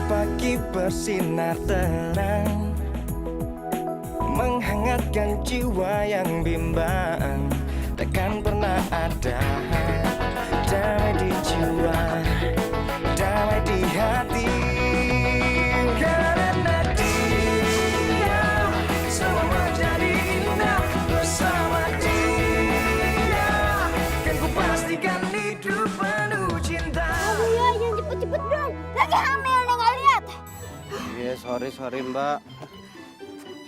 pagi bersinar terang, menghangatkan jiwa yang bimbang. Takkan pernah ada damai di jiwa, damai di hati. Karena dia semua menjadi indah bersama dia. Kan ku pastikan hidup penuh cinta. Oh iya, jangan cepet-cepet dong. Lagi hamil nih, nggak lihat. Iya, sorry Mbak.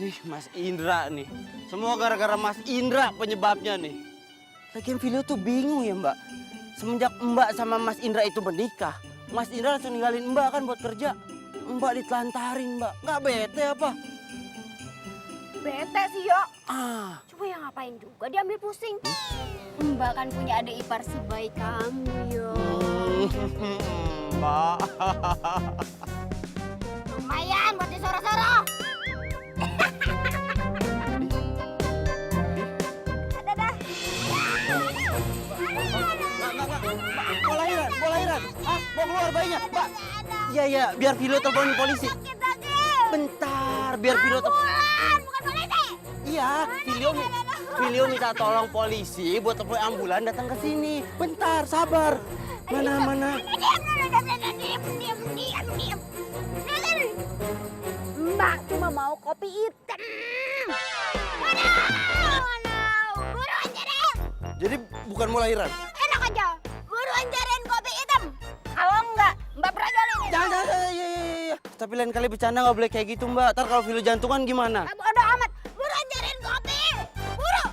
Ih, Mas Indra nih. Semua gara-gara Mas Indra penyebabnya nih. Lagian Filio tuh bingung ya Mbak. Semenjak Mbak sama Mas Indra itu menikah, Mas Indra langsung ninggalin Mbak kan buat kerja. Mbak ditelantarin Mbak. Nggak bete apa? Bete sih, Yo. Ah. Cuma yang ngapain juga diambil pusing. Mbak kan punya adik ipar sebaik kamu, Yo. Mbak. Lumayan buat disoro-soro. Dadah. Mau lahiran. Ah, mau keluar bayinya, Mbak. Iya, biar Filio teleponin polisi. Bentar, biar Filio Bukan polisi. Iya, Filio minta tolong polisi buat telepon ambulan datang ke sini. Bentar, sabar. Mana? Diam. Mbak cuma mau kopi hitam. Buruan cariin. Jadi bukan mau lahiran? Enak aja. Buruan cariin kopi hitam. Kalau enggak, Mbak perajolin. Jangan, iya. Tapi lain kali bercanda nggak boleh kayak gitu, Mbak. Ntar kalau Filio jantungan gimana? Bodoh amat. Buruan cariin kopi. Buru.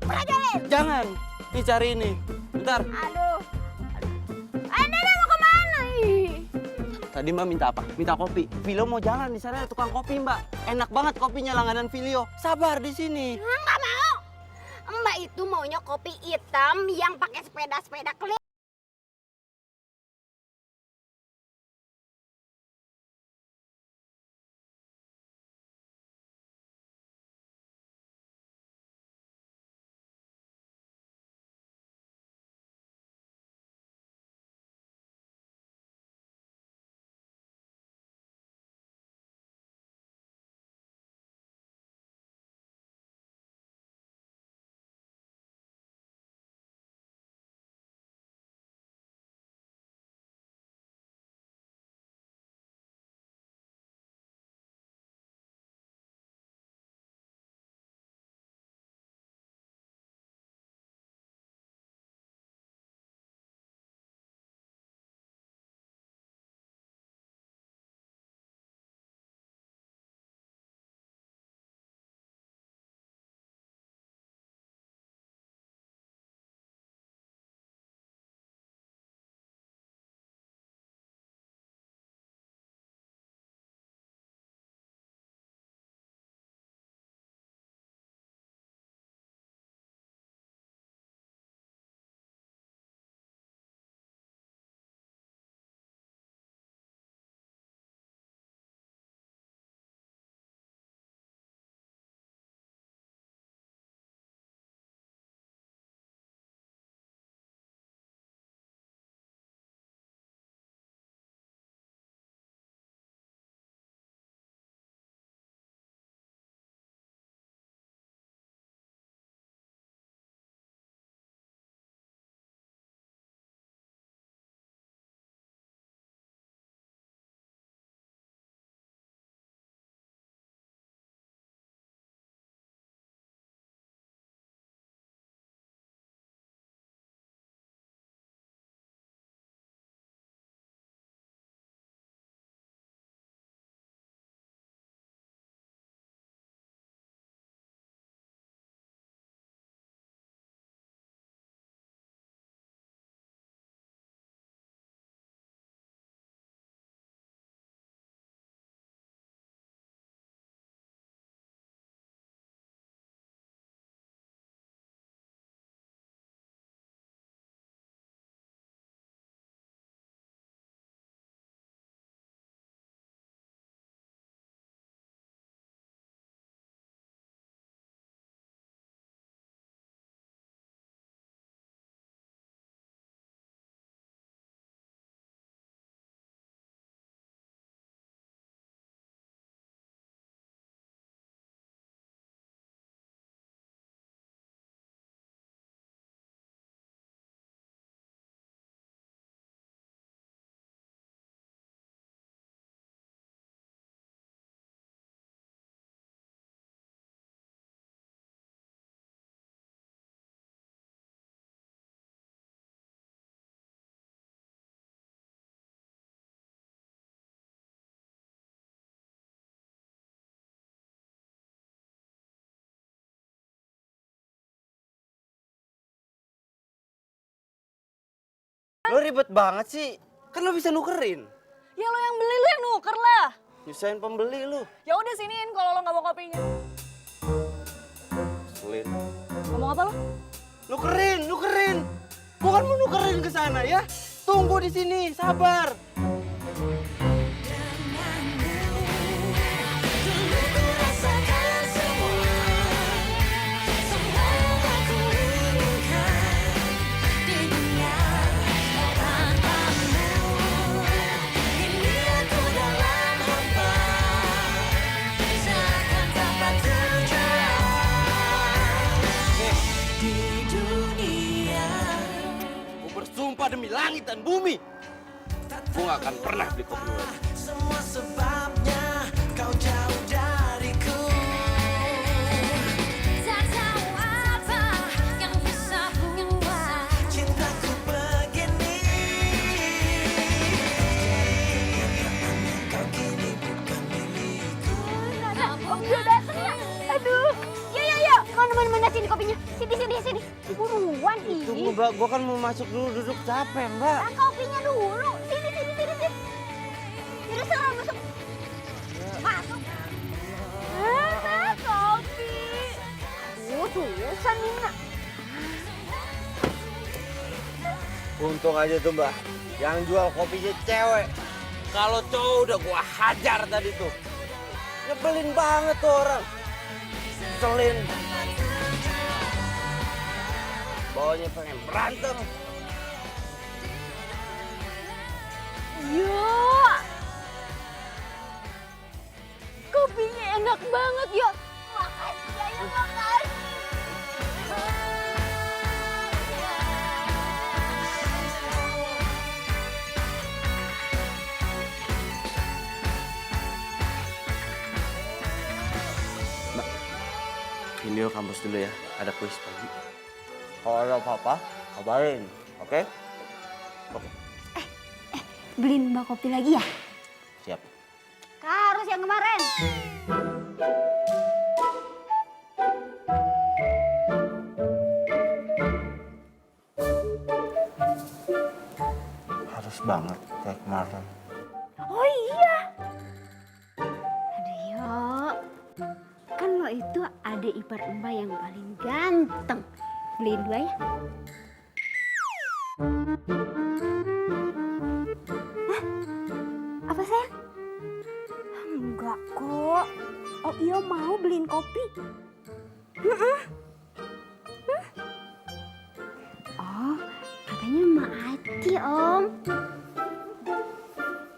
Perajolin. Jangan. Nih cari ini. Bentar. Aduh. Anda mau kemana? Tadi Mbak minta apa? Minta kopi. Filio mau jalan di sana ada tukang kopi, Mbak. Enak banget kopinya langganan Filio. Sabar di sini. Nggak mau. Mbak itu maunya kopi hitam yang pakai sepeda keliling. Lo ribet banget sih. Kan lo bisa nukerin. Ya lo yang beli, lo yang nuker lah. Nyusahin pembeli lo. Ya udah siniin kalau lo nggak mau kopinya. Selin. Ngomong apa lo? Nukerin, nukerin. Gua kan mau nukerin ke sana ya. Tunggu di sini, sabar. Bersumpah demi langit dan bumi, gue gak akan pernah beli kopi lagi. Semua sebabnya kau jauh dariku. Tak tahu apa yang bisa membuat Cintaku begini. Kau kini bukan milikku. Om Jo dateng ya. Aduh. Ya. Mana sini kopinya. Sini. Buruan Tunggu ih. mbak, gue kan mau masuk dulu, duduk capek mbak. Ah, kopinya dulu. Sini. Yaudah sana masuk. Masuk. Kopi. Susah Nina. Untung aja tuh mbak, yang jual kopinya cewek. Kalau cowok udah gue hajar tadi tuh. Nyebelin banget tuh orang. Selin. Bawanya pengen berantem. Yuk. Kopinya enak banget yuk. Makasih ya, makasih. Video kampus dulu ya, ada kuis pagi. Kalau ada apa-apa, kabarin, oke? Oke. Beliin Mbak kopi lagi ya? Siap. Harus yang kemarin. Harus banget kayak kemarin. Oh iya. Aduh yuk. Kan lo itu adik ipar Mbak yang paling ganteng. Beliin 2 ya. Hah? Apa sayang? Enggak kok. Oh iya mau beliin kopi. Oh katanya Mak Ati om.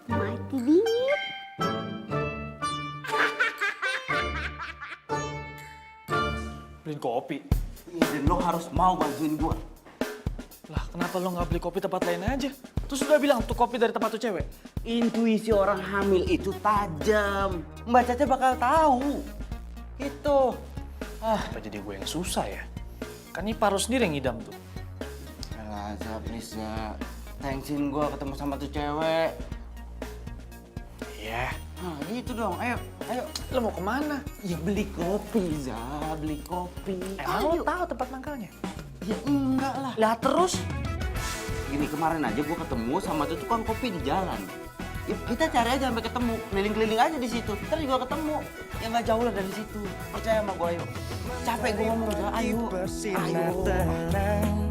Mak Ati bingit. Beliin kopi. Dan lo harus mau bantuin gua. Lah kenapa lo nggak beli kopi tempat lain aja? Terus udah bilang tuh kopi dari tempat tuh cewek. Intuisi orang hamil itu tajam. Mbak Caca bakal tahu. Itu. Apa jadi gue yang susah ya? Kan Ipar lo sendiri yang ngidam tuh. Alah, Zah, please, Zah. Thanksin gua ketemu sama tuh cewek. Iya. Nah, gitu dong. Ayo. Lo mau kemana? Ya beli kopi, Zah. Beli kopi. Emang lo tahu tempat mangkalnya? Ya enggak lah. Lah terus? Gini, kemarin aja gua ketemu sama tuh tukang kopi di jalan. Ya, kita cari aja sampai ketemu. Keliling-keliling aja di situ. Ntar juga ketemu. Ya nggak jauh lah dari situ. Percaya sama gua, ayo. Capek gua ngomong, Zah. Ayo. Bersinar terang,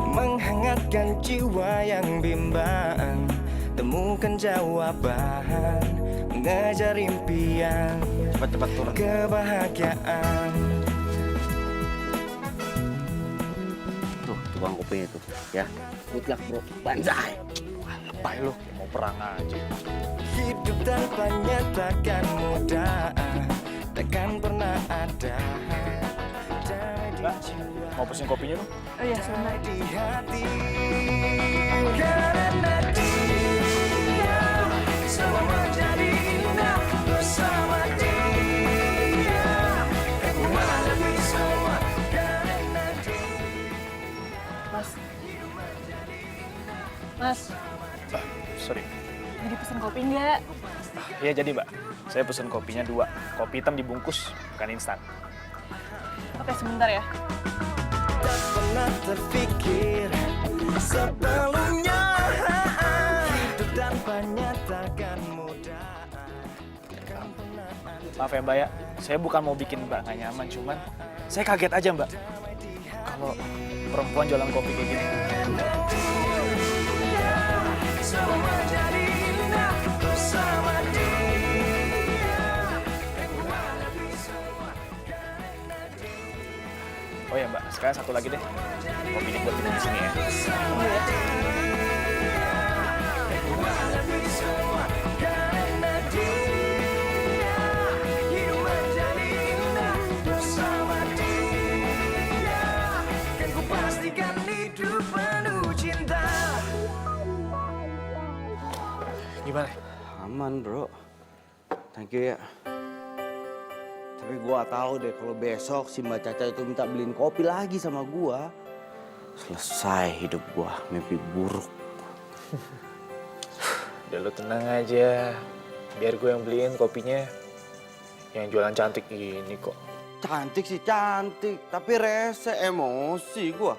menghangatkan jiwa yang bimbang. Temukan jawaban, mengejar impian, Cepat-cepat turun. kebahagiaan. Tuh, tukang kopinya tuh. Ya, good luck bro. Banzai. Lebay lo, kayak mau perang aja. Hidup tanpanya takkan mudah, takkan pernah ada. Mbak, mau pesen kopinya lo? Oh iya sebentar. Di hati, karena dia semua menjadi indah bersama dia. Aku menghadapi semua karena dia. Mas, Sorry. jadi pesen kopi nggak? Iya jadi mbak. Saya pesen kopinya 2. Kopi hitam dibungkus, bukan instan. Oke sebentar ya. Tak pernah terpikir sebelumnya. Hidup tanpa nyata kan mudah. Maaf ya Mbak ya, saya bukan mau bikin Mbak nggak nyaman, cuman saya kaget aja Mbak. Kalau perempuan jualan kopi kayak gini. Semua jadi indah bersama dia. Oh ya Mbak, sekarang satu lagi deh. Kopinya buat minum di sini ya. Pastikan hidup penuh cinta. Gimana? Aman bro, thank you ya. Tapi gua tahu deh kalau besok si Mbak Caca itu minta beliin kopi lagi sama gua, selesai hidup gua, mimpi buruk. Udah lu tenang aja, biar gue yang beliin kopinya. Yang jualan cantik ini kok. Cantik sih cantik, tapi rese, emosi gua.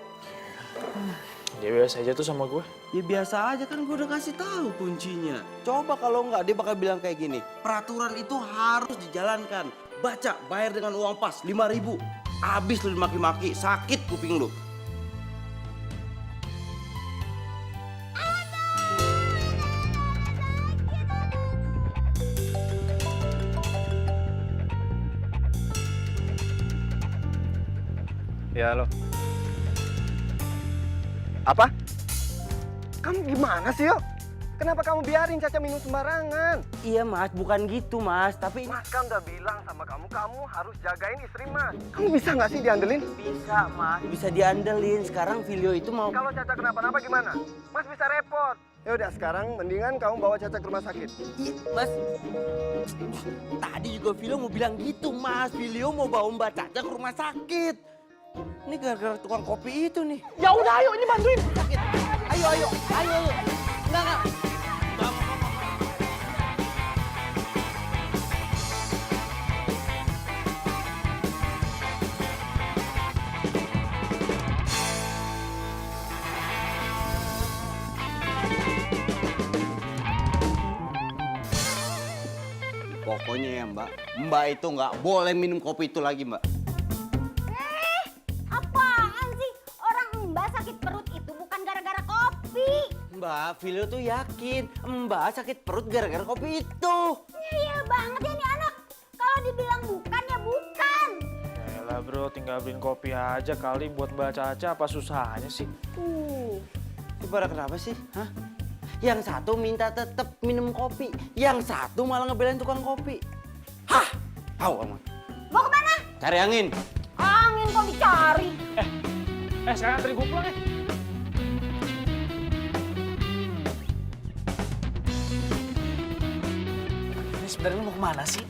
Dia biasa aja tuh sama gue. Ya biasa aja kan gua udah kasih tahu kuncinya. Coba kalau nggak dia bakal bilang kayak gini, peraturan itu harus dijalankan. Baca, bayar dengan uang pas 5.000. Abis lu dimaki-maki, sakit kuping lu. Ya lo. Apa? Kamu gimana sih, yo? Kenapa kamu biarin Caca minum sembarangan? Iya mas, bukan gitu mas, tapi... Mas kan udah bilang sama kamu, kamu harus jagain istri Mas. Kamu bisa nggak sih diandelin? Bisa mas, bisa diandelin. Sekarang video itu mau... Kalau Caca kenapa-napa gimana? Mas bisa repot. Ya udah, sekarang mendingan kamu bawa Caca ke rumah sakit. Iya, mas, tadi juga Filio mau bilang gitu mas. Filio mau bawa Mbak Caca ke rumah sakit. Ini gara-gara tukang kopi itu nih. Ya udah, ayo ini bantuin. Sakit. Ayo. Enggak. Pokoknya ya Mbak itu nggak boleh minum kopi itu lagi Mbak. Apaan sih? Orang Mbak sakit perut itu bukan gara-gara kopi. Mbak, Filio tuh yakin Mbak sakit perut gara-gara kopi itu. Iya banget ya nih anak. Kalau dibilang bukan ya bukan. Yalah bro, tinggal beliin kopi aja kali buat Mbak Caca, apa susahnya sih? Ibarat kenapa sih? Hah? Yang satu minta tetap minum kopi, yang satu malah ngebelain tukang kopi. Hah? Tahu kamu? Mau kemana? Cari angin. Angin kok dicari. Sekarang anterin gue pulang ya. Ini sebenarnya lu mau kemana sih?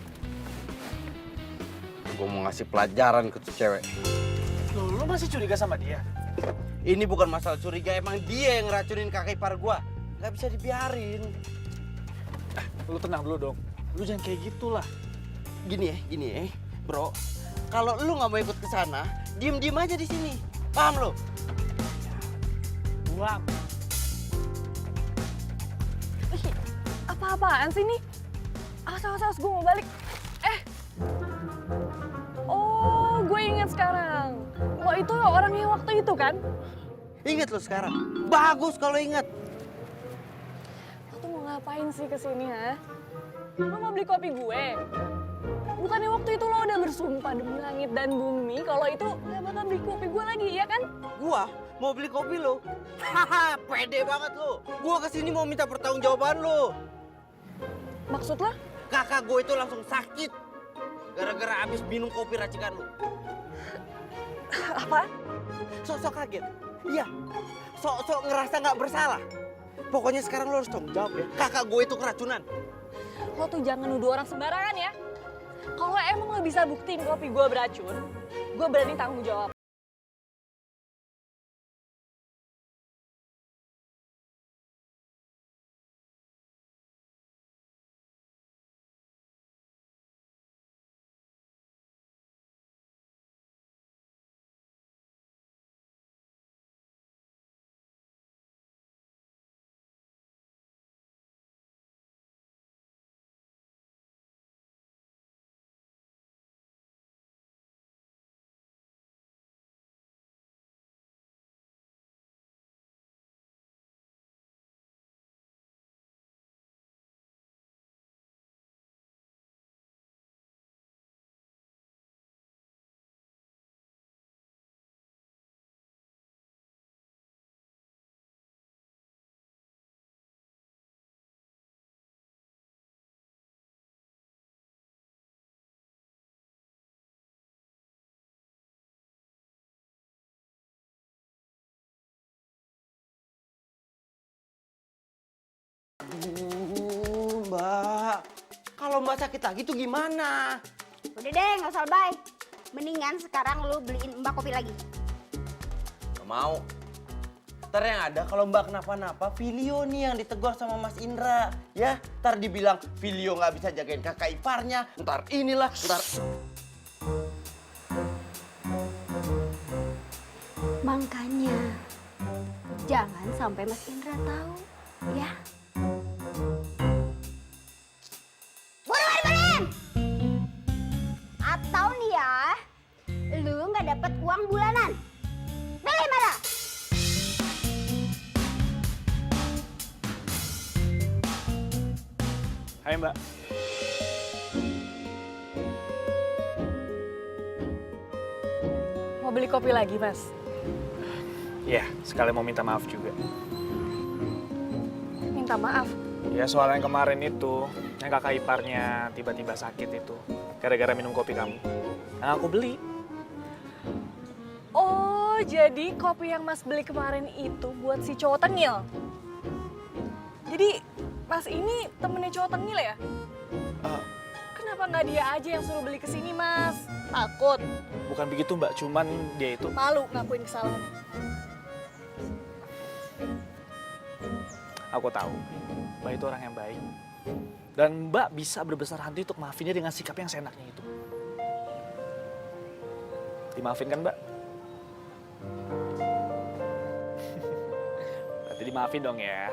Gue mau ngasih pelajaran ke tuh cewek. Lu masih curiga sama dia? Ini bukan masalah curiga, emang dia yang ngeracunin kakek ipar gua. Gak bisa dibiarin. Lu tenang dulu dong. Lu jangan kayak gitulah. Gini ya, bro. Kalau lu nggak mau ikut ke sana, diem aja di sini. Paham lo? Buang. Ih, apa-apaan sih nih? Awas, gue mau balik. Oh, gue ingat sekarang. Lo itu orang yang waktu itu kan? Ingat lo sekarang. Bagus kalau ingat. Lo tuh mau ngapain sih kesini, ha? Lo mau beli kopi gue? Bukannya waktu itu lo udah bersumpah demi langit dan bumi kalau itu gak bakal beli kopi gue lagi, ya kan? Gua mau beli kopi lo. Haha, pede banget lo. Gua kesini mau minta pertanggungjawaban lo. Maksud lo? Kakak gue itu langsung sakit gara-gara abis minum kopi racikan lo. Apa? Sok-sok kaget. Iya. Sok-sok ngerasa nggak bersalah. Pokoknya sekarang lo harus tanggung jawab ya. Kakak gue itu keracunan. Lo tuh jangan nuduh orang sembarangan ya. Kalau emang lo bisa buktiin kopi gue beracun, gue berani tanggung jawab. Mbak. Kalau Mbak sakit lagi tuh gimana? Udah deh, nggak usah lebay. Mendingan sekarang lu beliin Mbak kopi lagi. Gak mau. Ntar yang ada kalau Mbak kenapa-napa, Filio nih yang ditegur sama Mas Indra. Ya, ntar dibilang Filio nggak bisa jagain kakak iparnya. Ntar inilah, ntar... Makanya jangan sampai Mas Indra tahu, ya. Buruan! Atau nih ya, lu nggak dapat uang bulanan. Pilih mana? Hai Mbak. Mau beli kopi lagi, Mas? Ya, sekali mau minta maaf juga. Minta maaf. Ya soal yang kemarin itu, yang kakak iparnya tiba-tiba sakit itu. Gara-gara minum kopi kamu. Yang aku beli. Oh, jadi kopi yang Mas beli kemarin itu buat si cowok tengil? Jadi Mas ini temennya cowok tengil ya? Kenapa nggak dia aja yang suruh beli ke sini, Mas? Takut? Bukan begitu Mbak, cuman dia itu. Malu ngakuin kesalahan? Aku tahu, Mbak itu orang yang baik. Dan Mbak bisa berbesar hati untuk maafinnya dengan sikap yang seenaknya itu. Dimaafin kan Mbak? Berarti dimaafin dong ya.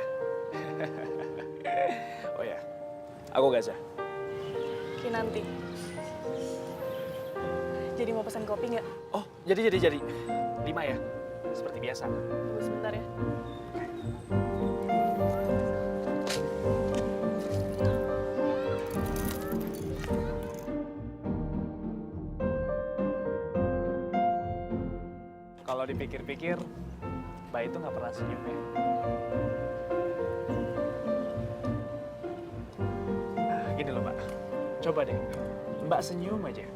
Oh ya, aku Gaza. Nanti. Jadi mau pesan kopi nggak? Oh, jadi. 5 ya? Seperti biasa. Tunggu sebentar ya. Kalau dipikir-pikir, Mbak itu nggak pernah senyum ya. Gini loh Mbak, coba deh, Mbak senyum aja.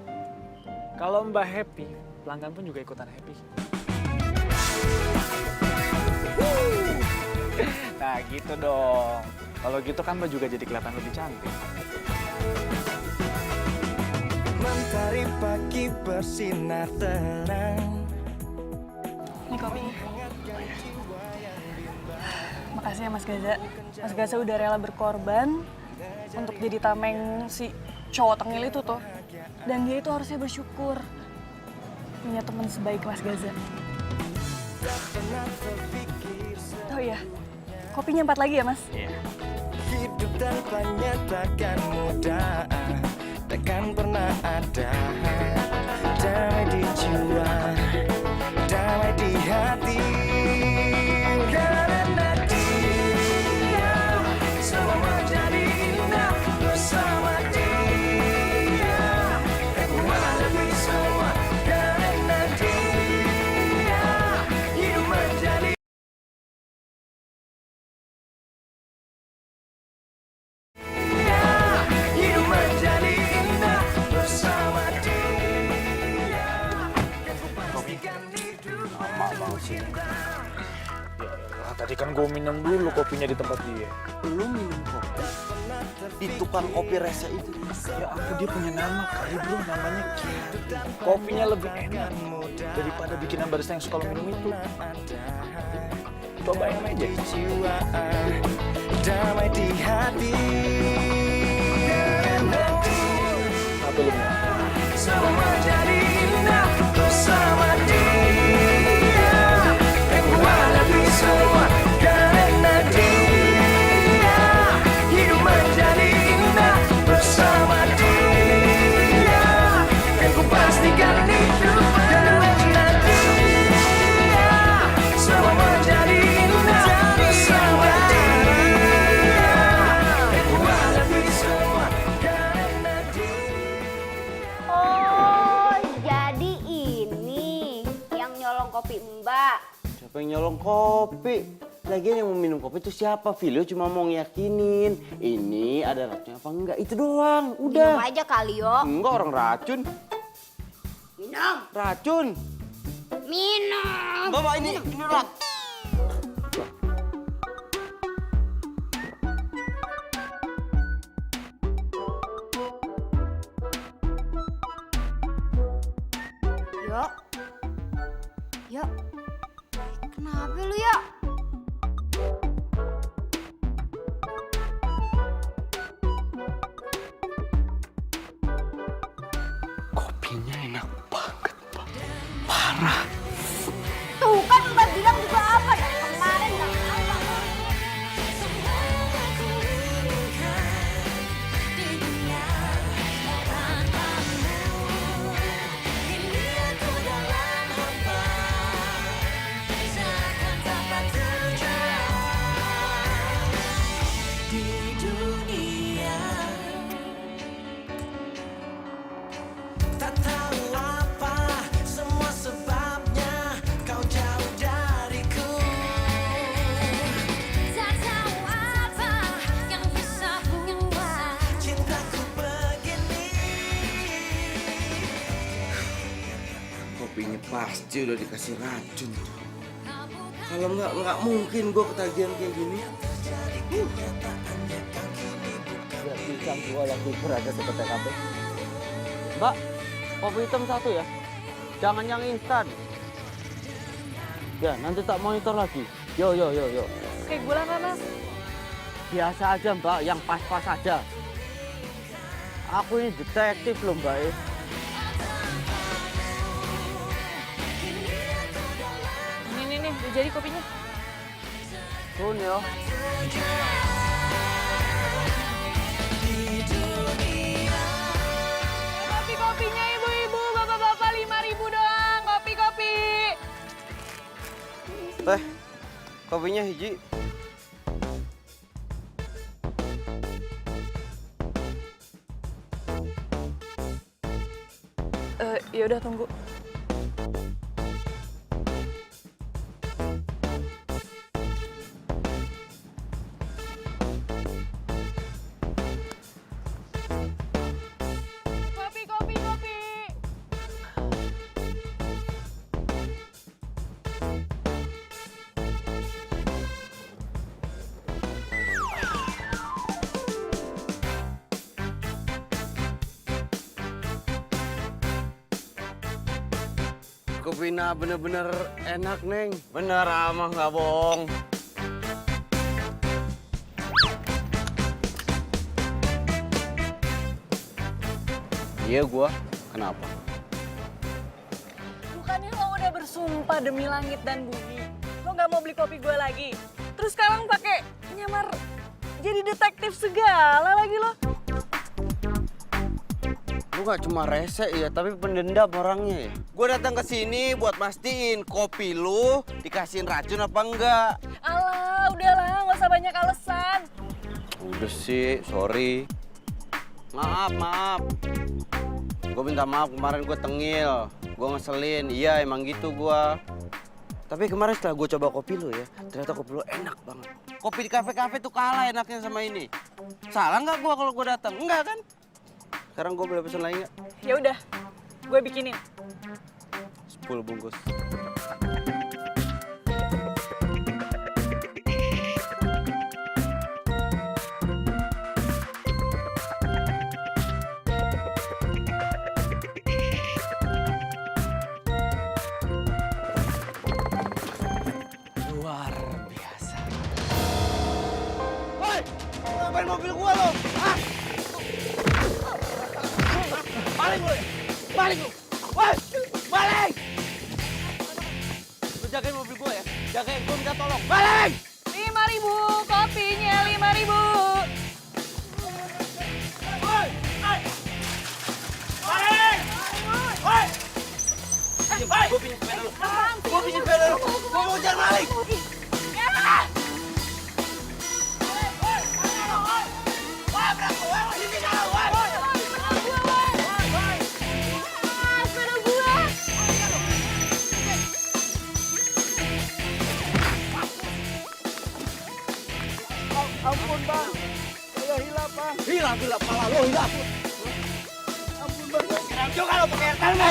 Kalau Mbak happy, pelanggan pun juga ikutan happy. Nah gitu dong. Kalau gitu kan Mbak juga jadi kelihatan lebih cantik. Mentari pagi bersinar terang. Ini kopinya. Makasih ya Mas Gaza. Mas Gaza udah rela berkorban untuk jadi tameng si cowok tengil itu tuh. Dan dia itu harusnya bersyukur punya teman sebaik Mas Gaza. Oh iya, kopinya 4 lagi ya Mas? Iya. Hidup tanpanya takkan mudah, takkan pernah ada. Damai di jiwa, damai di hati. Karena dia semua menjadi indah bersama dia. Aku lebih semua karena dia hidup menjadi. Hidup menjadi indah bersama dia. Aku pastikan hidup penuh cinta. Ya, tadi kan gue minum dulu kopinya di tempat dia. Lu minum kopi di tukang kopi rese itu. Ya ampun, dia punya nama kali bro, namanya Kiati. Kopinya lebih enak daripada bikinan barista yang suka lo minum itu. Cobain aja. Jiwa damai di hati. Karena dia Apa lu mau? semua menjadi indah bersama dia. Aku lebih semua karena dia hidup menjadi indah bersama dia. Dan ku pastikan hidup karena dia semua menjadi indah bersama dia. Aku lebih semua karena dia. Oh, jadi ini yang nyolong kopi Mbak. Siapa yang nyolong kopi? Lagian yang mau minum kopi itu siapa? Filio cuma mau ngiyakinin ini ada racun apa enggak, itu doang. Minum Udah. aja kali yo. Enggak, orang racun. Minum. Racun. Minum. Bapak ini rat. Kenapa lu ya? Kopinya enak banget, Mbak. Parah. Tuh kan Mbak bilang juga apa dari kemarin nggak apa. Tak tahu apa semua sebabnya kau jauh dariku. Tak tahu apa yang bisa buat Cintaku begini. Kopinya pasti udah dikasih racun. Kalau nggak mungkin gue ketagihan kayak gini. Gak bisa gue lagi berada di TKP. Mbak, kopi hitam satu ya. Jangan yang instan. Ya, nanti tak monitor lagi. Yo. Kayak gula nggak, Mas? Biasa aja Mbak, yang pas-pas aja. Aku ini detektif loh Mbak. Nih, udah jadi kopinya. Turun ya. Kopinya ibu-ibu, bapak-bapak 5.000 doang. Kopi. Teh, kopinya hiji. Ya udah tunggu. Kopi. Kopinya bener-bener enak, Neng. Bener, amah nggak bohong. Iya gua, kenapa? Bukannya lo udah bersumpah demi langit dan bumi, lo nggak mau beli kopi gue lagi. Terus sekarang pakai nyamar jadi detektif segala lagi lo. Lu gak cuma rese ya, tapi pendendam orangnya ya. Gue datang ke sini buat mastiin kopi lu dikasihin racun apa enggak. Alah, udahlah, nggak usah banyak alasan. Udah sih, sorry. Maaf. Gue minta maaf kemarin gue tengil, gue ngeselin. Iya emang gitu gue. Tapi kemarin setelah gue coba kopi lu ya, ternyata kopi lu enak banget. Kopi di kafe-kafe tuh kalah enaknya sama ini. Salah nggak gue kalau gue datang? Enggak kan? Sekarang gue boleh pesan lagi nggak? Ya udah, gue bikinin. 10 bungkus. Luar biasa. Woi, ngapain mobil gua lo? Hah? Balik lu! Woi, balik! Lu jagain mobil gua ya, jagain gua minta tolong. Balik! 5.000 kopinya 5.000. Woi, balik! Woi! Gua pinjam sepeda lu. Gua pinjam sepeda lu. Gua mau jalan balik. Ampun bang, saya hilap bang. Hilap, pala lu hilap. Ampun bang. Juga lo pakai jangan.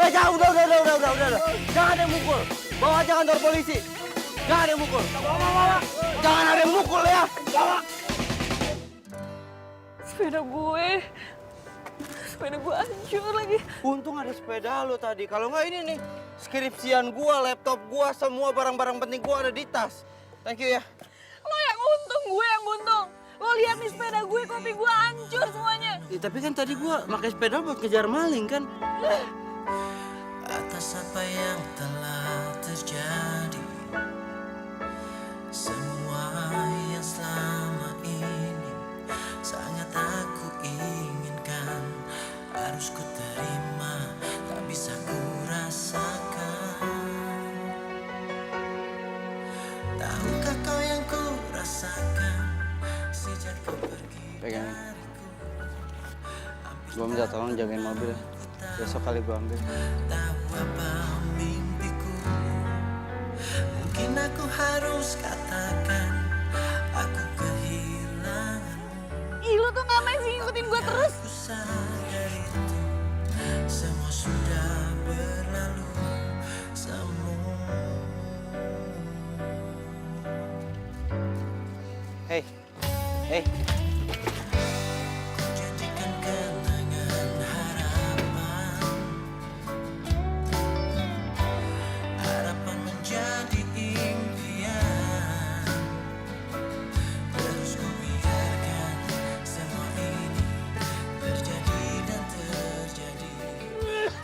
Jangan, udah. Jangan ada yang mukul. Bawa aja kantor polisi. Jangan ada yang mukul. Bawa. Jangan ada yang mukul ya. Bawa. Sepeda gue. sepeda gue hancur lagi. Untung ada sepeda lo tadi. Kalau nggak ini nih, skripsian gua, laptop gua, semua barang-barang penting gua ada di tas. Thank you ya. Lo yang untung, gue yang buntung. Lo lihat nih sepeda gue, kopi gue hancur semuanya. Ya, tapi kan tadi gua pakai sepeda buat kejar maling kan. Atas apa yang telah terjadi, semua yang selama ini sangat aku inginkan, harus ku terima, tak bisa ku rasakan. Tahukah kau yang ku rasakan sejak kau pergi? Pegang. Gua minta tolong jagain mobil ya. Besok kali gua ambil. Tahu apa mimpiku, mungkin aku harus katakan aku kehilanganmu. Ih, lo tuh ngapain sih ngikutin gue terus? Aku sadar itu semua sudah berlalu semua. Hey, hey. Janjikan kenangan harapan, harapan menjadi impian. Terus ku biarkan semua ini terjadi dan terjadi.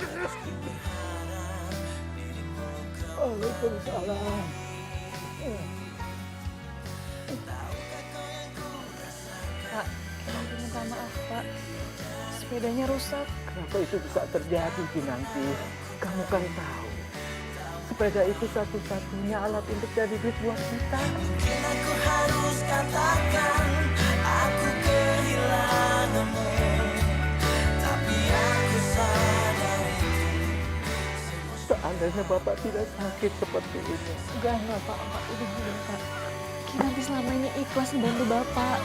Terus ku berharap dirimu kembali. Pak, aku minta maaf, Pak. Sepedanya rusak. Kenapa itu bisa terjadi, Kinanti? Kamu kan tahu, sepeda itu satu-satunya alat untuk jadi duit buat kita. Mungkin aku harus katakan aku kehilanganmu, tapi aku sadar itu. Seandainya Bapak tidak sakit seperti ini. Enggak, Pak. Udah dulu, Pak. Kinanti selama ini ikhlas membantu Bapak.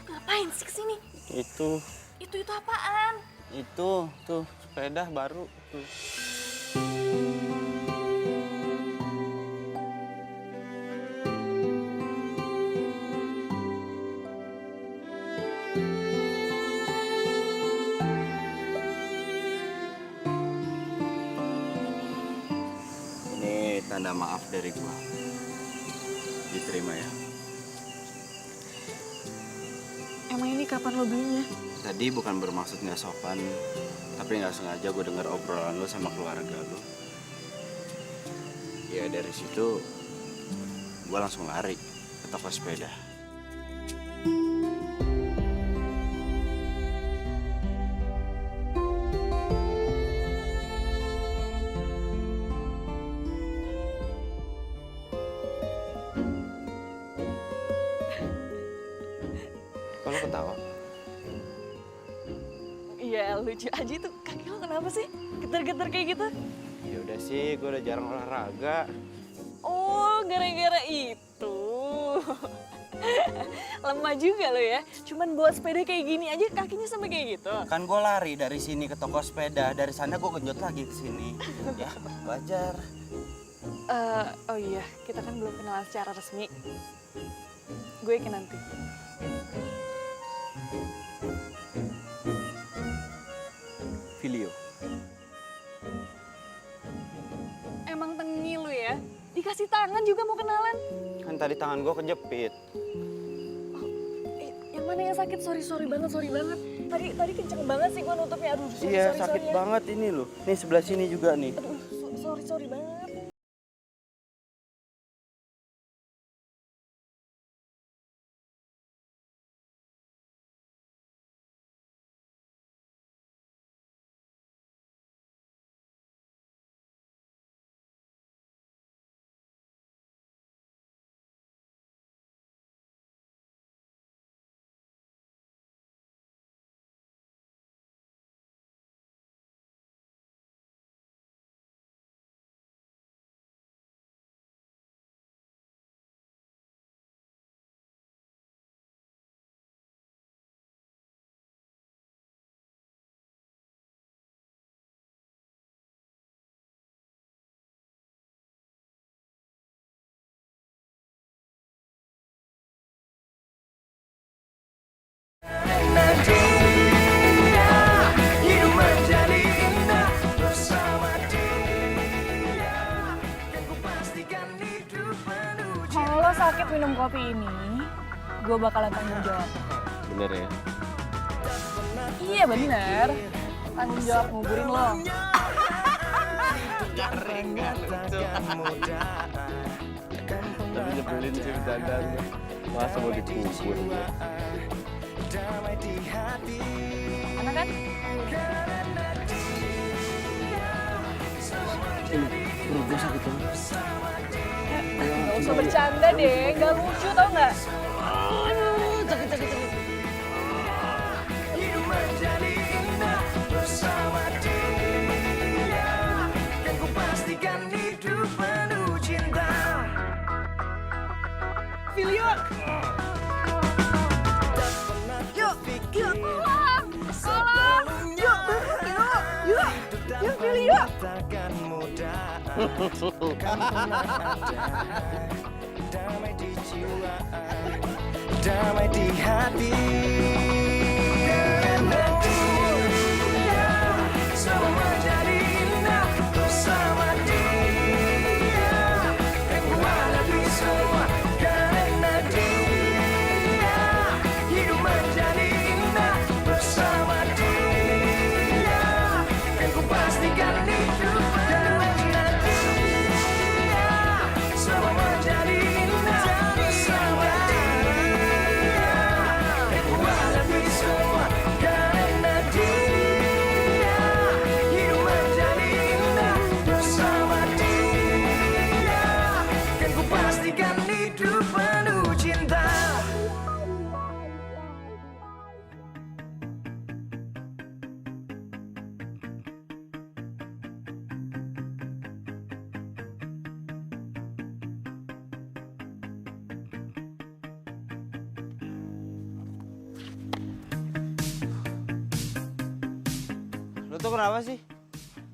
Ngapain sih kesini? Itu Itu apaan? tuh sepeda baru tuh. Ini tanda maaf dari gua. Diterima ya. Emang ini kapan lo belinya? Tadi bukan bermaksud nggak sopan, tapi nggak sengaja gue denger obrolan lo sama keluarga lo. Ya dari situ gue langsung lari ke toko sepeda. Kalau ketawa, Iya, lucu aja tuh. Kaki lo kenapa sih? Getar-getar kayak gitu? ya udah sih, gue udah jarang olahraga. Oh, gara-gara itu. Lemah juga lo ya. Cuman buat sepeda kayak gini aja kakinya sampai kayak gitu. Kan gue lari dari sini ke toko sepeda, dari sana gue genjot lagi ke sini. Ya, wajar. Oh iya, kita kan belum kenalan secara resmi. Gue Kinanti. Filio. Emang tengil lu ya? Dikasih tangan juga mau kenalan? Kan tadi tangan gue kejepit. Yang mana yang sakit? Sorry banget. Tadi kenceng banget sih gue nutupnya. Aduh, Iya, sorry sakit ya. banget ini loh. Nih sebelah sini juga nih. Aduh, sorry banget. lo sakit minum kopi ini, gue bakalan tanggung jawab. Bener ya? Iya bener, tanggung jawab nguburin lo. Tapi nyebelin sih bercandanya. Masa mau dikubur? Enak kan? Perut gue sakit banget. Gak usah bercanda deh, gak lucu tau gak? Hidup menjadi indah bersama dia. Dan ku pastikan hidup penuh cinta. Filio! Yuk, yuk, tolong! Yuk, yuk, yuk, Filio! Takkan mudah. Damai di jiwa, damai di hati. Karena dia semua menjadi indah bersama dia. Dan ku hadapi semua karena dia. Hidup menjadi indah bersama dia. Dan ku pastikan hidup karena dia. Semua menjadi indah bersama dia. Dan ku hadapi semua karena dia. Hidup menjadi indah bersama dia. Dan ku pastikan hidup penuh cinta. Lu tuh kenapa sih?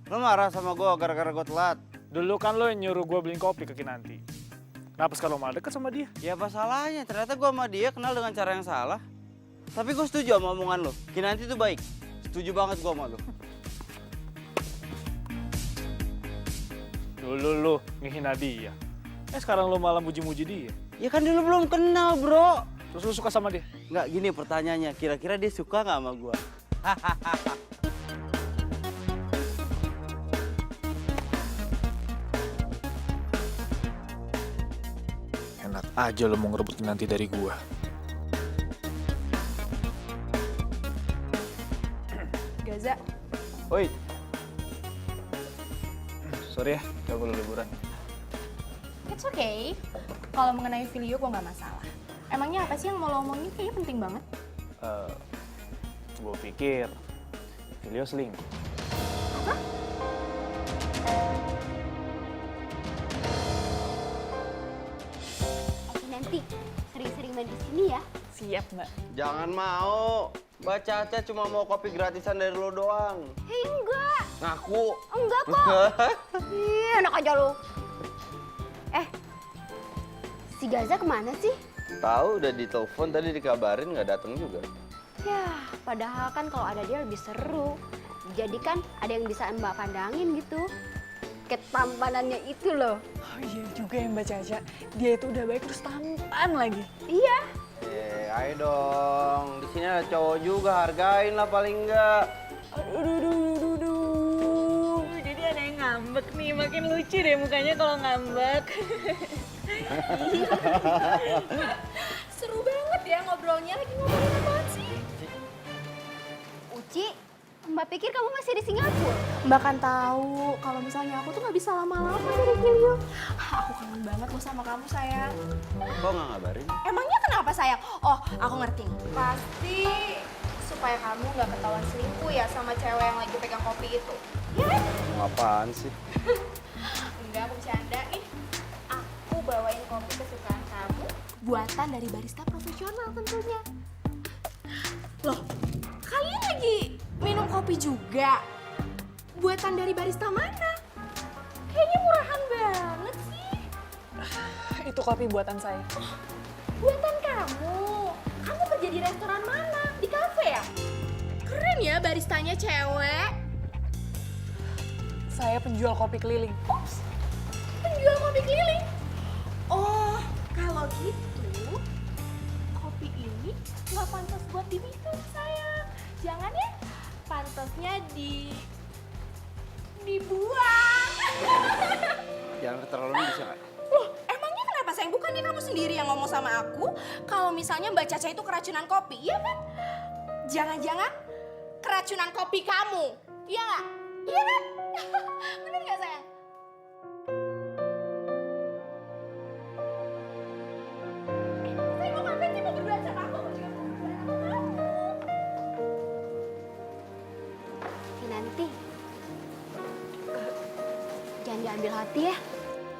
Lu marah sama gue gara-gara gue telat? Dulu kan lo yang nyuruh gue beliin kopi ke Kinanti. Kenapa sekarang lo malah deket sama dia? Ya apa salahnya? Ternyata gue sama dia kenal dengan cara yang salah. Tapi gue setuju sama omongan lo. Kinanti tuh baik. Setuju banget gue sama lo. Dulu lo ngehina dia. Sekarang lo malah muji-muji dia. Ya kan dulu belum kenal bro. Terus lo suka sama dia? Nggak gini pertanyaannya. Kira-kira dia suka nggak sama gue? Enak aja lo mau ngerebut Kinanti dari gua. Gaza, Oi. Sorry ya, gak perlu liburan. It's okay. Kalau mengenai video gue nggak masalah. Emangnya apa sih yang mau lo omongin? Kayaknya penting banget. Gue pikir Filio selingkuh. Oke nanti sering-sering main di sini ya. siap mbak. Jangan mau. Mbak Caca cuma mau kopi gratisan dari lo doang. Hei enggak. Ngaku. Enggak kok. Ih, enak aja lu. Si Gaza kemana sih? Tahu udah ditelepon tadi dikabarin nggak datang juga. Ya, padahal kan kalau ada dia lebih seru. Jadi kan ada yang bisa Mbak pandangin gitu. Ketampanannya itu loh. Oh iya juga ya Mbak Caca. Dia itu udah baik terus tampan lagi. Iya. Ayo dong. Di sini ada cowok juga, hargain lah paling enggak. Aduh. Jadi ada yang ngambek nih, makin lucu deh mukanya kalau ngambek. Seru banget ya ngobrolnya, lagi ngobrolin apaan sih? Uci, Mbak pikir kamu masih di Singapura? Mbak kan tahu kalau misalnya aku tuh nggak bisa lama-lama dari Filio. Aku kangen banget loh sama kamu sayang. Kok nggak ngabarin? Emangnya kenapa sayang? Oh, aku ngerti. Pasti supaya kamu nggak ketahuan selingkuh ya sama cewek yang lagi pegang kopi itu. Ya kan? Apaan sih? Enggak, aku bercanda. Nih, aku bawain kopi kesukaan kamu. Buatan dari barista profesional tentunya. Loh, kalian lagi minum kopi juga? Buatan dari barista mana? Kayaknya murahan banget sih. Itu kopi buatan saya. Buatan kamu? Kamu kerja di restoran mana? Di kafe ya? Keren ya baristanya cewek. Saya penjual kopi keliling. Ups, penjual kopi keliling. Oh, kalau dibuang. Jangan keterlaluan bisa nggak? Loh, emangnya kenapa sayang? Bukannya kamu sendiri yang ngomong sama aku kalau misalnya Mbak Caca itu keracunan kopi, iya kan? Jangan-jangan keracunan kopi kamu, iya nggak? Iya kan? Bener nggak sayang? Saya mau ngapain sih mau berdua sama aku? Aku juga mau berdua sama kamu. Kinanti, jangan diambil hati ya.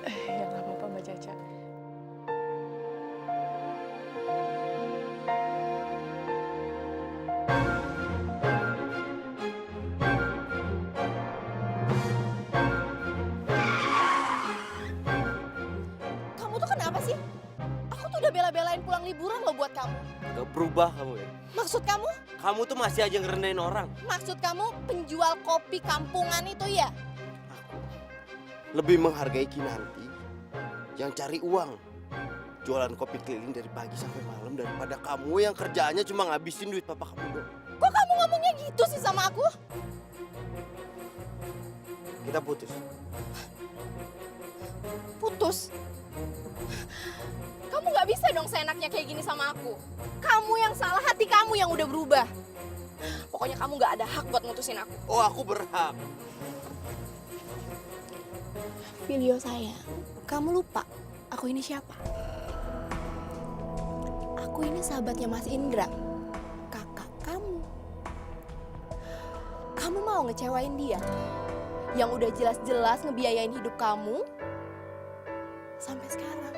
Ya nggak apa-apa Mbak Caca. Kamu tuh kenapa sih? Aku tuh udah bela-belain pulang liburan loh buat kamu. Gak berubah kamu ya? Maksud kamu? Kamu tuh masih aja ngerendahin orang. Maksud kamu penjual kopi kampungan itu ya? Lebih menghargai Kinanti yang cari uang. Jualan kopi keliling dari pagi sampai malam daripada kamu yang kerjaannya cuma ngabisin duit papa kamu doang. Kok kamu ngomongnya gitu sih sama aku? Kita putus. Putus? Kamu gak bisa dong seenaknya kayak gini sama aku. Kamu yang salah, hati kamu yang udah berubah. Pokoknya kamu gak ada hak buat mutusin aku. Oh, aku berhak. Filio sayang, kamu lupa aku ini siapa? Aku ini sahabatnya Mas Indra, kakak kamu. Kamu mau ngecewain dia? Yang udah jelas-jelas ngebiayain hidup kamu sampai sekarang,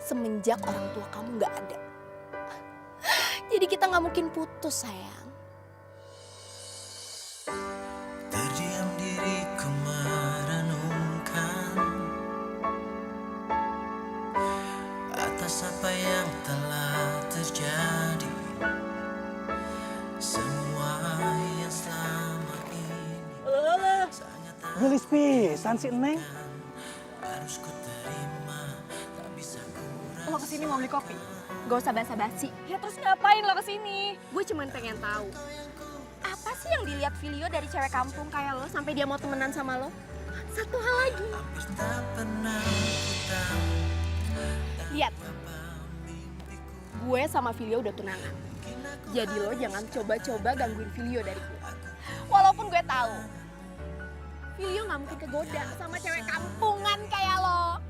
semenjak orang tua kamu nggak ada. Jadi kita nggak mungkin putus sayang. Terdiam diriku merenungkan atas apa yang telah terjadi. Semua yang selama ini sangat tak Gelis pisan si Neng. harus ku terima, tak bisa ku Lo kesini mau beli kopi? Gak usah basa-basi. Ya terus ngapain lo kesini? Gue cuman pengen tahu. Apa sih yang dilihat Filio dari cewek kampung kayak lo sampai dia mau temenan sama lo? Satu hal lagi. hampir tak pernah ku tahu. Lihat, gue sama Filio udah tunangan. Jadi lo jangan coba-coba gangguin Filio dari gue. Walaupun gue tahu Filio nggak mungkin kegoda sama cewek kampungan kayak lo.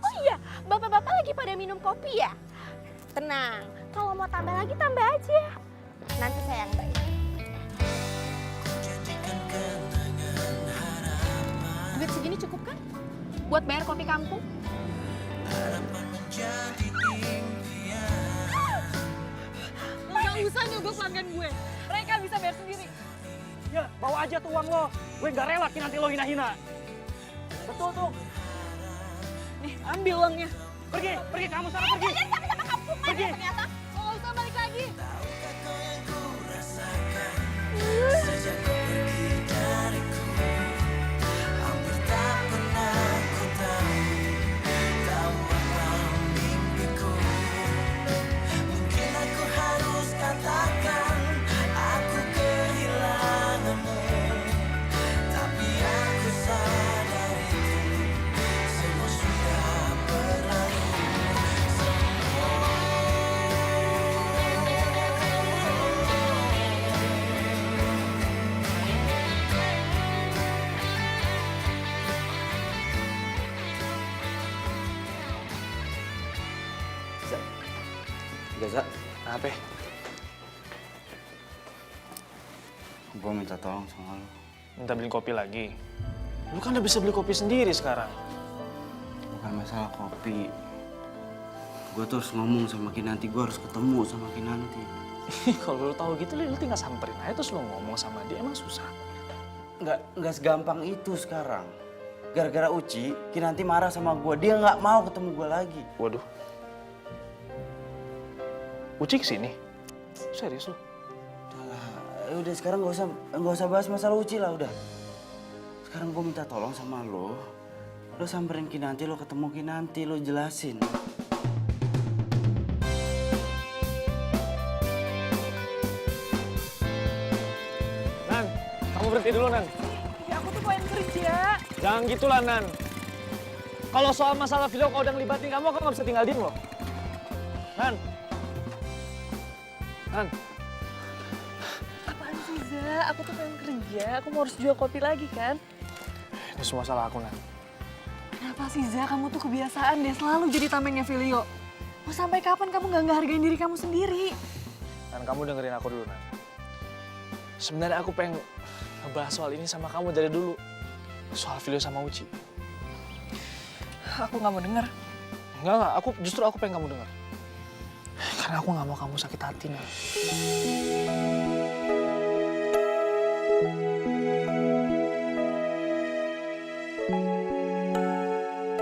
Oh iya, bapak-bapak lagi pada minum kopi ya? Tenang, kalau mau tambah lagi tambah aja. Nanti saya yang bayar. Duit segini cukup kan? Buat bayar kopi kampung? Lo gak usah nyogok pelanggan gue. Mereka bisa bayar sendiri. Ya, bawa aja tuh uang lo. Gue nggak rela nanti lo hina-hina. Betul tuh. Nih, ambil uangnya. Pergi, pergi kamu sana pergi. Kalian sama-sama kampungan Pergi. ya ternyata. Lo gak usah balik lagi. Sejak kau pergi dariku, hampir tak pernah ku tahu apa mimpiku. Mungkin aku harus katakan aku kehilanganmu, tapi aku sadar itu semua sudah berlalu. Gaza, Apa? gue minta tolong sama lo. Minta beli kopi lagi? Lu kan udah bisa beli kopi sendiri sekarang. Bukan masalah kopi. Gue terus ngomong sama Kinanti, gue harus ketemu sama Kinanti. Kalau lu tahu gitu, lu tinggal samperin aja terus lu ngomong sama dia. Emang susah? Nggak segampang itu sekarang. Gara-gara Uci, Kinanti marah sama gue. Dia nggak mau ketemu gue lagi. Waduh. Uci kesini? Serius lu? Udah sekarang nggak usah bahas masalah Uci lah udah. Sekarang gue minta tolong sama lo. Lo samperin Kinanti, lo ketemu Kinanti, lo jelasin. Nanti dulu, Nan. Ya aku tuh pengen kerja. Jangan gitu lah, Nan. Kalau soal masalah video kau udah ngelibatin kamu, aku nggak bisa tinggal diem loh. Nan. Nan. Apaan sih, Za? Aku tuh pengen kerja. Aku mau harus jual kopi lagi kan? Ini semua salah aku, Nan. Kenapa sih, Za? Kamu tuh kebiasaan deh selalu jadi tamengnya Filio. Mau sampai kapan kamu nggak ngehargain diri kamu sendiri? Dan kamu dengerin aku dulu, Nan. Sebenarnya aku pengen ngebahas soal ini sama kamu dari dulu. Soal Filio sama Uci. Aku nggak mau denger. Enggak. Justru aku pengen kamu denger. Karena aku nggak mau kamu sakit hati, Nan.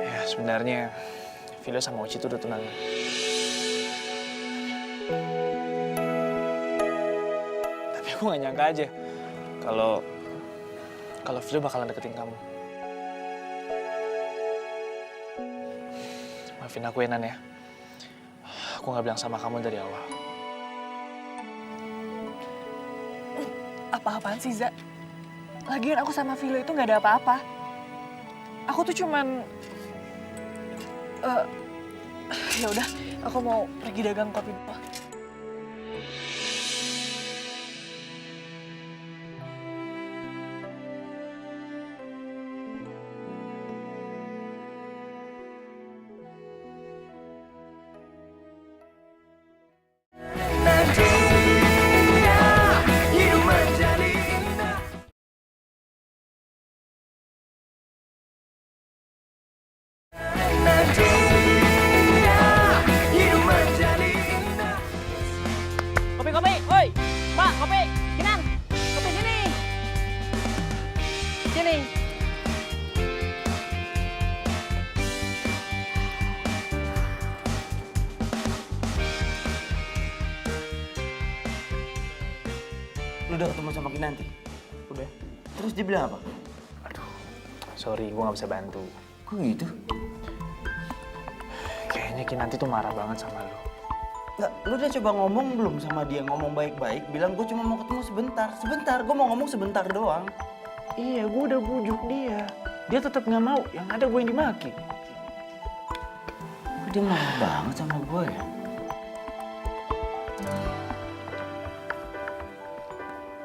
Ya, sebenarnya Filio sama Uci itu udah tunangan. Tapi aku nggak nyangka aja kalau Filio bakalan deketin kamu. Maafin aku ya, Nan ya. Aku nggak bilang sama kamu dari awal. Apa-apaan sih, Za? Lagian aku sama Filio itu nggak ada apa-apa. Aku tuh cuman... ya udah, aku mau pergi dagang kopi dulu. Kopi, woi, Pak, kopi, Kinan, kopi sini, sini. Lu udah ketemu sama Kinanti? Udah. Terus dia bilang apa? Aduh, sorry, gue nggak bisa bantu. Kok gitu? Kayaknya Kinanti tuh marah banget sama lu. Nggak, lu udah coba ngomong belum sama dia? Ngomong baik-baik, bilang gue cuma mau ketemu sebentar. Sebentar, gue mau ngomong sebentar doang. Iya, gue udah bujuk dia. Dia tetap nggak mau, yang ada gue yang dimaki. Kok dia marah banget sama gue ya?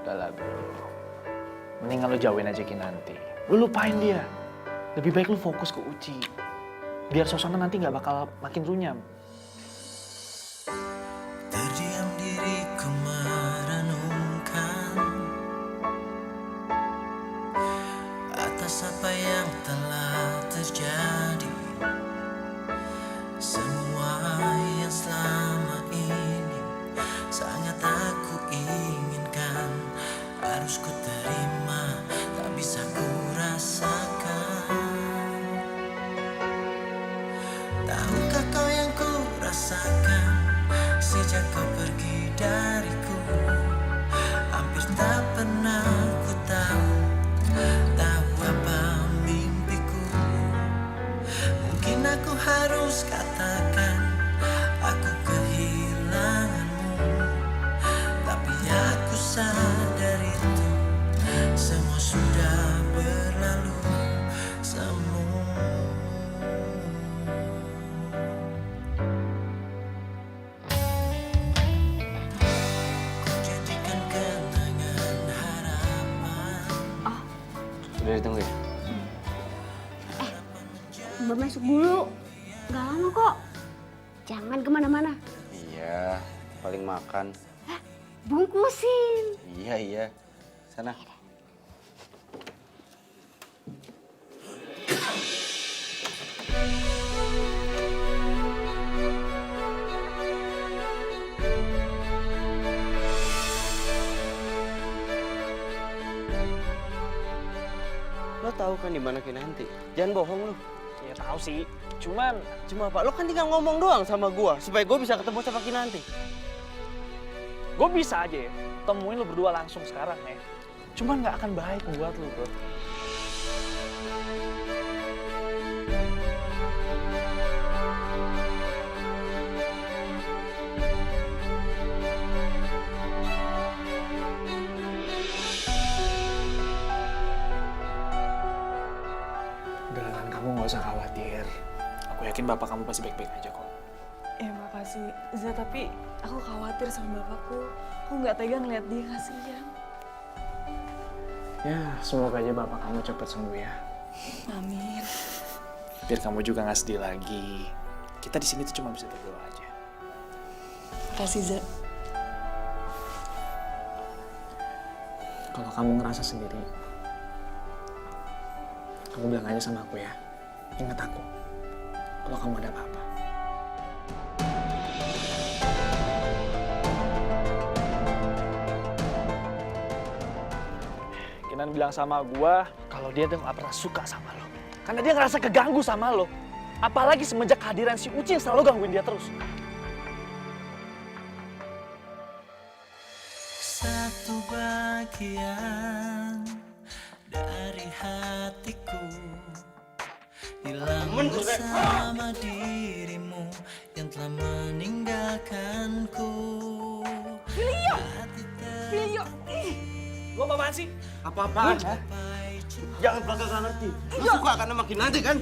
Udah lah, bro. Mendingan lu jauhin aja Kinanti. Lu lupain dia. Lebih baik lu fokus ke Uci. Biar suasana nanti nggak bakal makin runyam. Terdiam diriku merenungkan atas apa yang telah terjadi. Semua yang selama ini sangat aku inginkan, harus ku terima, tak bisa ku rasakan. Tahukah kau yang ku rasakan sejak kau pergi dariku? Hampir tak pernah ku tahu apa mimpiku. Mungkin aku harus katakan aku kehilanganmu, tapi aku sadar itu semua sudah berlalu semua. Jadikan kenangan harapan. Udah ditunggu ya? Mbak masuk dulu. Gak lama kok. Jangan kemana-mana. Iya, paling makan. Bungkusin. Iya. Sana. Lo tahu kan di mana Kinanti? Jangan bohong lo. Ya tahu sih. Cuman Cuma apa? Lo kan tinggal ngomong doang sama gua supaya gua bisa ketemu sama Kinanti. gue bisa aja ya temuin lu berdua langsung sekarang ya. Cuman nggak akan baik buat lu, bro. Kamu nggak usah khawatir. Aku yakin bapak kamu pasti baik-baik aja kok. Ya makasih, Za, tapi aku khawatir sama bapakku. Aku nggak tega ngeliat dia kasihan. Ya, semoga aja bapak kamu cepat sembuh ya. Amin. Biar kamu juga nggak sedih lagi. Kita di sini tuh cuma bisa berdoa aja. Makasih, Za. Kalau kamu ngerasa sendiri, kamu bilang aja sama aku ya. Ingat aku, kalau kamu ada apa-apa. Kinan bilang sama gua kalau dia tuh gak pernah suka sama lo. Karena dia ngerasa keganggu sama lo. Apalagi semenjak kehadiran si Uci yang selalu gangguin dia terus. Satu bagian dari hatiku hilang bersama dirimu yang telah meninggalkanku. Filio! Lo apaan sih? Apa-apaan? Jangan belakangan ngerti. Lu suka karena makin nanti kan?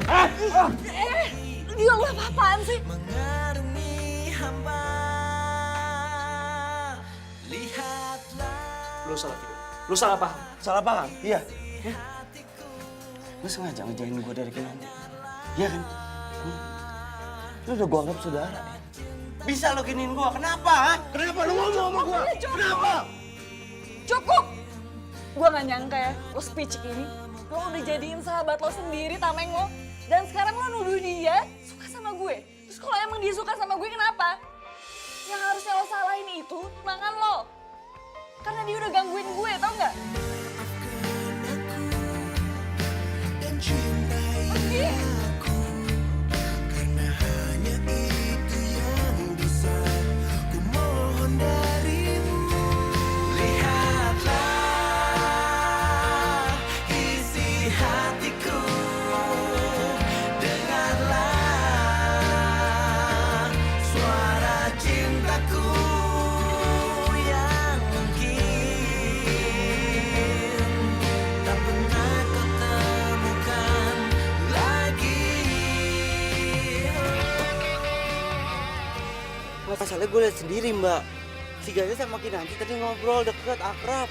Dia lo apa-apaan sih? Mengarungi hamba. Lihatlah. Lo salah video. Lo salah paham. Salah paham? Iya. Lu sengaja ngejauhin gue dari Kinanti? Iya kan? Lu udah gue anggap saudara. Bisa lo giniin gue, kenapa? Ha? Kenapa lu ngomong sama gue? Kenapa? Cukup! Gue gak nyangka ya, lo spicik ini. Lo udah jadiin sahabat lo sendiri, tameng lo. Dan sekarang lo nuduh dia suka sama gue. Terus kalau emang dia suka sama gue, kenapa? Yang harusnya lo salahin itu tunangan lo. Karena dia udah gangguin gue, tau gak? Dan cintai aku karena hanya itu yang bisa ku mohon darimu. Lihatlah isi hatiku, dengarlah suara cintaku yang mungkin tak pernah kau temukan lagi. Masalahnya gue lihat sendiri mbak. Si Gaza sama Kinanti tadi ngobrol deket, akrab.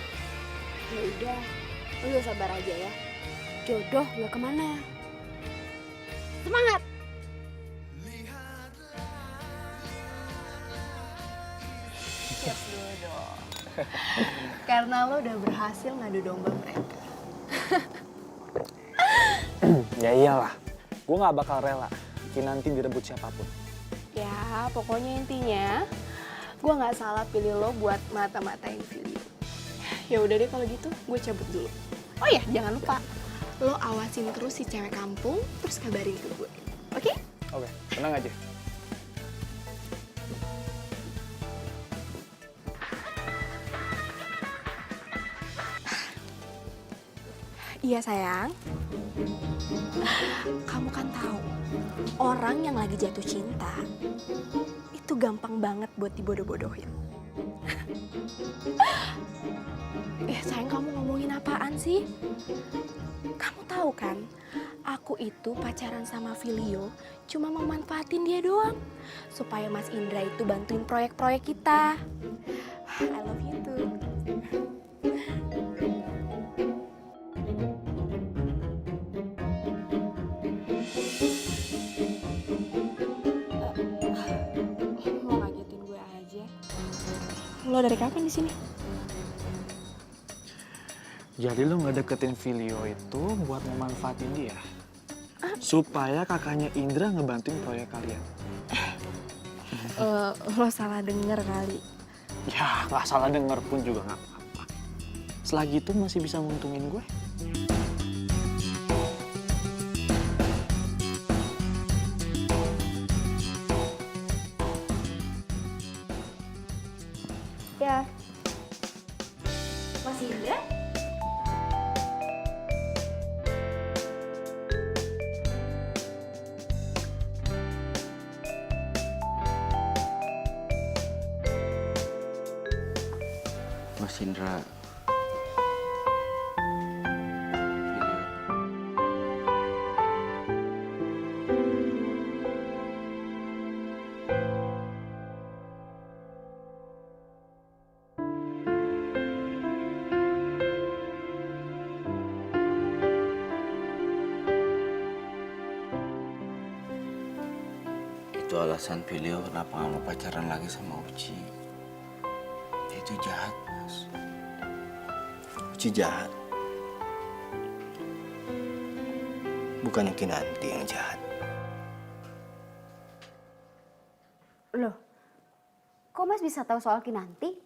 Ya udah, lu sabar aja ya. Jodoh gak kemana. Semangat! Yes dulu dong. Karena lo udah berhasil ngadu domba mereka. Ya iyalah. Gue gak bakal rela Kinanti direbut siapapun. Ya, pokoknya intinya gue nggak salah pilih lo buat mata-matain Filio. Ya udah deh kalau gitu, gue cabut dulu. Oh ya, jangan lupa lo awasin terus si cewek kampung, terus kabarin ke gue. Oke? Oke, tenang aja. Iya sayang. Kamu kan tahu, orang yang lagi jatuh cinta itu gampang banget buat dibodoh-bodohin. Sayang, kamu ngomongin apaan sih? Kamu tahu kan, aku itu pacaran sama Filio cuma mau manfaatin dia doang. Supaya Mas Indra itu bantuin proyek-proyek kita. I love you too. Mau ngagetin gue aja. Lo dari kapan di sini? Jadi lu ngedeketin Filio itu buat memanfaatin dia? Supaya kakaknya Indra ngebantuin proyek kalian? Lo salah denger kali. Ya, nggak salah denger pun juga nggak apa-apa. Selagi itu masih bisa nguntungin gue. Ya. Mas Indra? Mas Indra. Filio. Itu alasan Filio kenapa nggak mau pacaran lagi sama Uci. Dia itu jahat, Mas. Uci jahat. Bukannya Kinanti yang jahat. Loh, kok Mas bisa tahu soal Kinanti?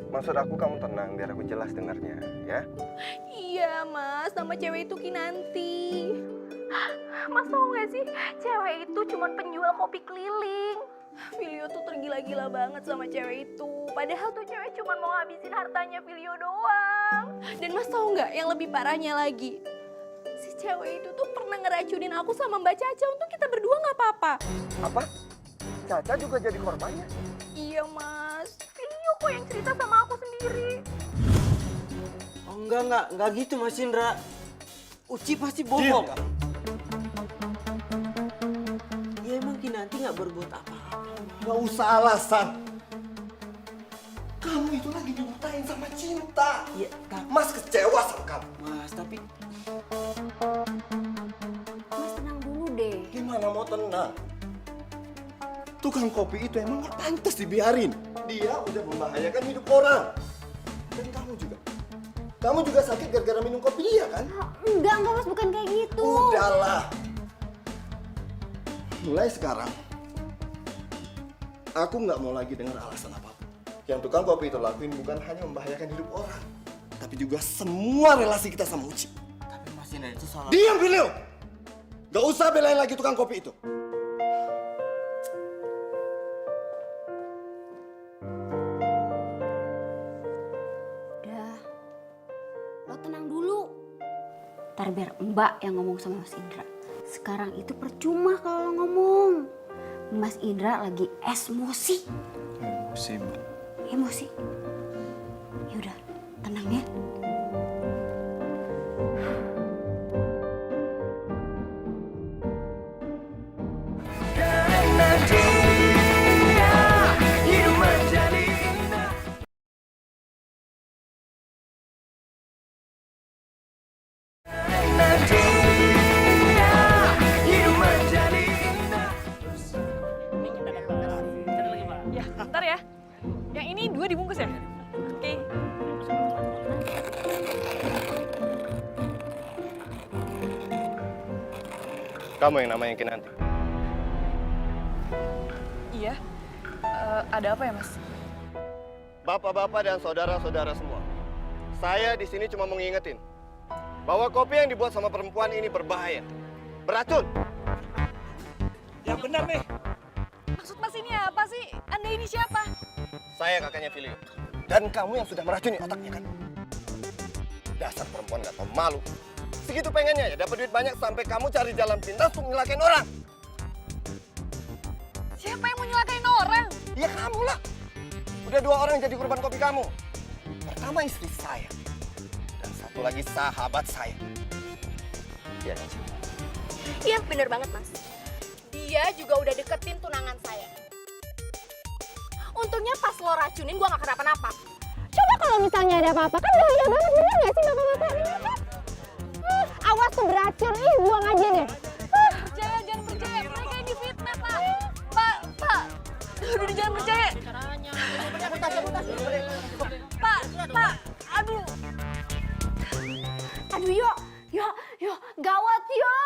Maksud aku kamu tenang biar aku jelas dengarnya, ya? Iya mas, nama cewek itu Kinanti. Mas tau gak sih, cewek itu cuma penjual kopi keliling. Filio tuh tergila-gila banget sama cewek itu. Padahal tuh cewek cuma mau ngabisin hartanya Filio doang. Dan mas tau gak yang lebih parahnya lagi? Si cewek itu tuh pernah ngeracunin aku sama Mbak Caca untuk kita berdua gak apa-apa. Apa? Caca juga jadi korbannya? Iya mas, Filio kok yang cerita sama aku sendiri. Oh enggak gitu Mas Indra. Uci pasti bohong. Ya emang Kinanti nggak berbuat apa-apa. Gak usah alasan. Kamu itu lagi dibutain sama cinta. Iya, Mas kecewa sama kamu. Mas, tapi Mas tenang dulu deh. Gimana mau tenang? Tukang kopi itu emang gak pantas dibiarin. Dia udah membahayakan hidup orang. Dan kamu juga. Kamu juga sakit gara-gara minum kopi dia kan? Enggak Mas, bukan kayak gitu. Udahlah. Mulai sekarang, aku nggak mau lagi dengar alasan apapun. Yang tukang kopi itu lakuin bukan hanya membahayakan hidup orang, tapi juga semua relasi kita sama Uci. tapi Mas Indra itu salah. Diam, Filio! Gak usah belain lagi tukang kopi itu. Udah, lo tenang dulu. Ntar biar Mbak yang ngomong sama Mas Indra. Sekarang itu percuma kalau lo ngomong. Mas Indra lagi emosi. Emosi, Mbak. Emosi. Yaudah, tenang ya. Ya, bentar ya. Yang ini 2 dibungkus ya? Oke. Kamu yang namanya Kinanti. Iya. Ada apa ya, Mas? Bapak-bapak dan saudara-saudara semua, saya di sini cuma mau ngingetin bahwa kopi yang dibuat sama perempuan ini berbahaya, beracun. Yang benar nih. Maksud Mas ini apa sih? Anda ini siapa? Saya kakaknya Filio. Dan kamu yang sudah meracuni otaknya kan? Dasar perempuan gak tau malu. Segitu pengennya ya dapat duit banyak sampai kamu cari jalan pintas untuk nyelakain orang. Siapa yang mau nyelakain orang? Ya kamu lah. Udah 2 orang jadi korban kopi kamu. Pertama istri saya. Dan satu lagi sahabat saya. Iya kan sih? Iya bener banget mas. Dia juga udah deketin tunangan saya. Untungnya pas lo racunin gue gak kenapa-napa. Coba kalau misalnya ada apa-apa kan bahaya banget, bener gak sih bapak-bapak? Awas tuh beracun, buang aja deh. Jangan percaya. Mereka yang difitnah, Pak. Pak. Udah jangan percaya. Pak. Aduh. Aduh yo, gawat yo.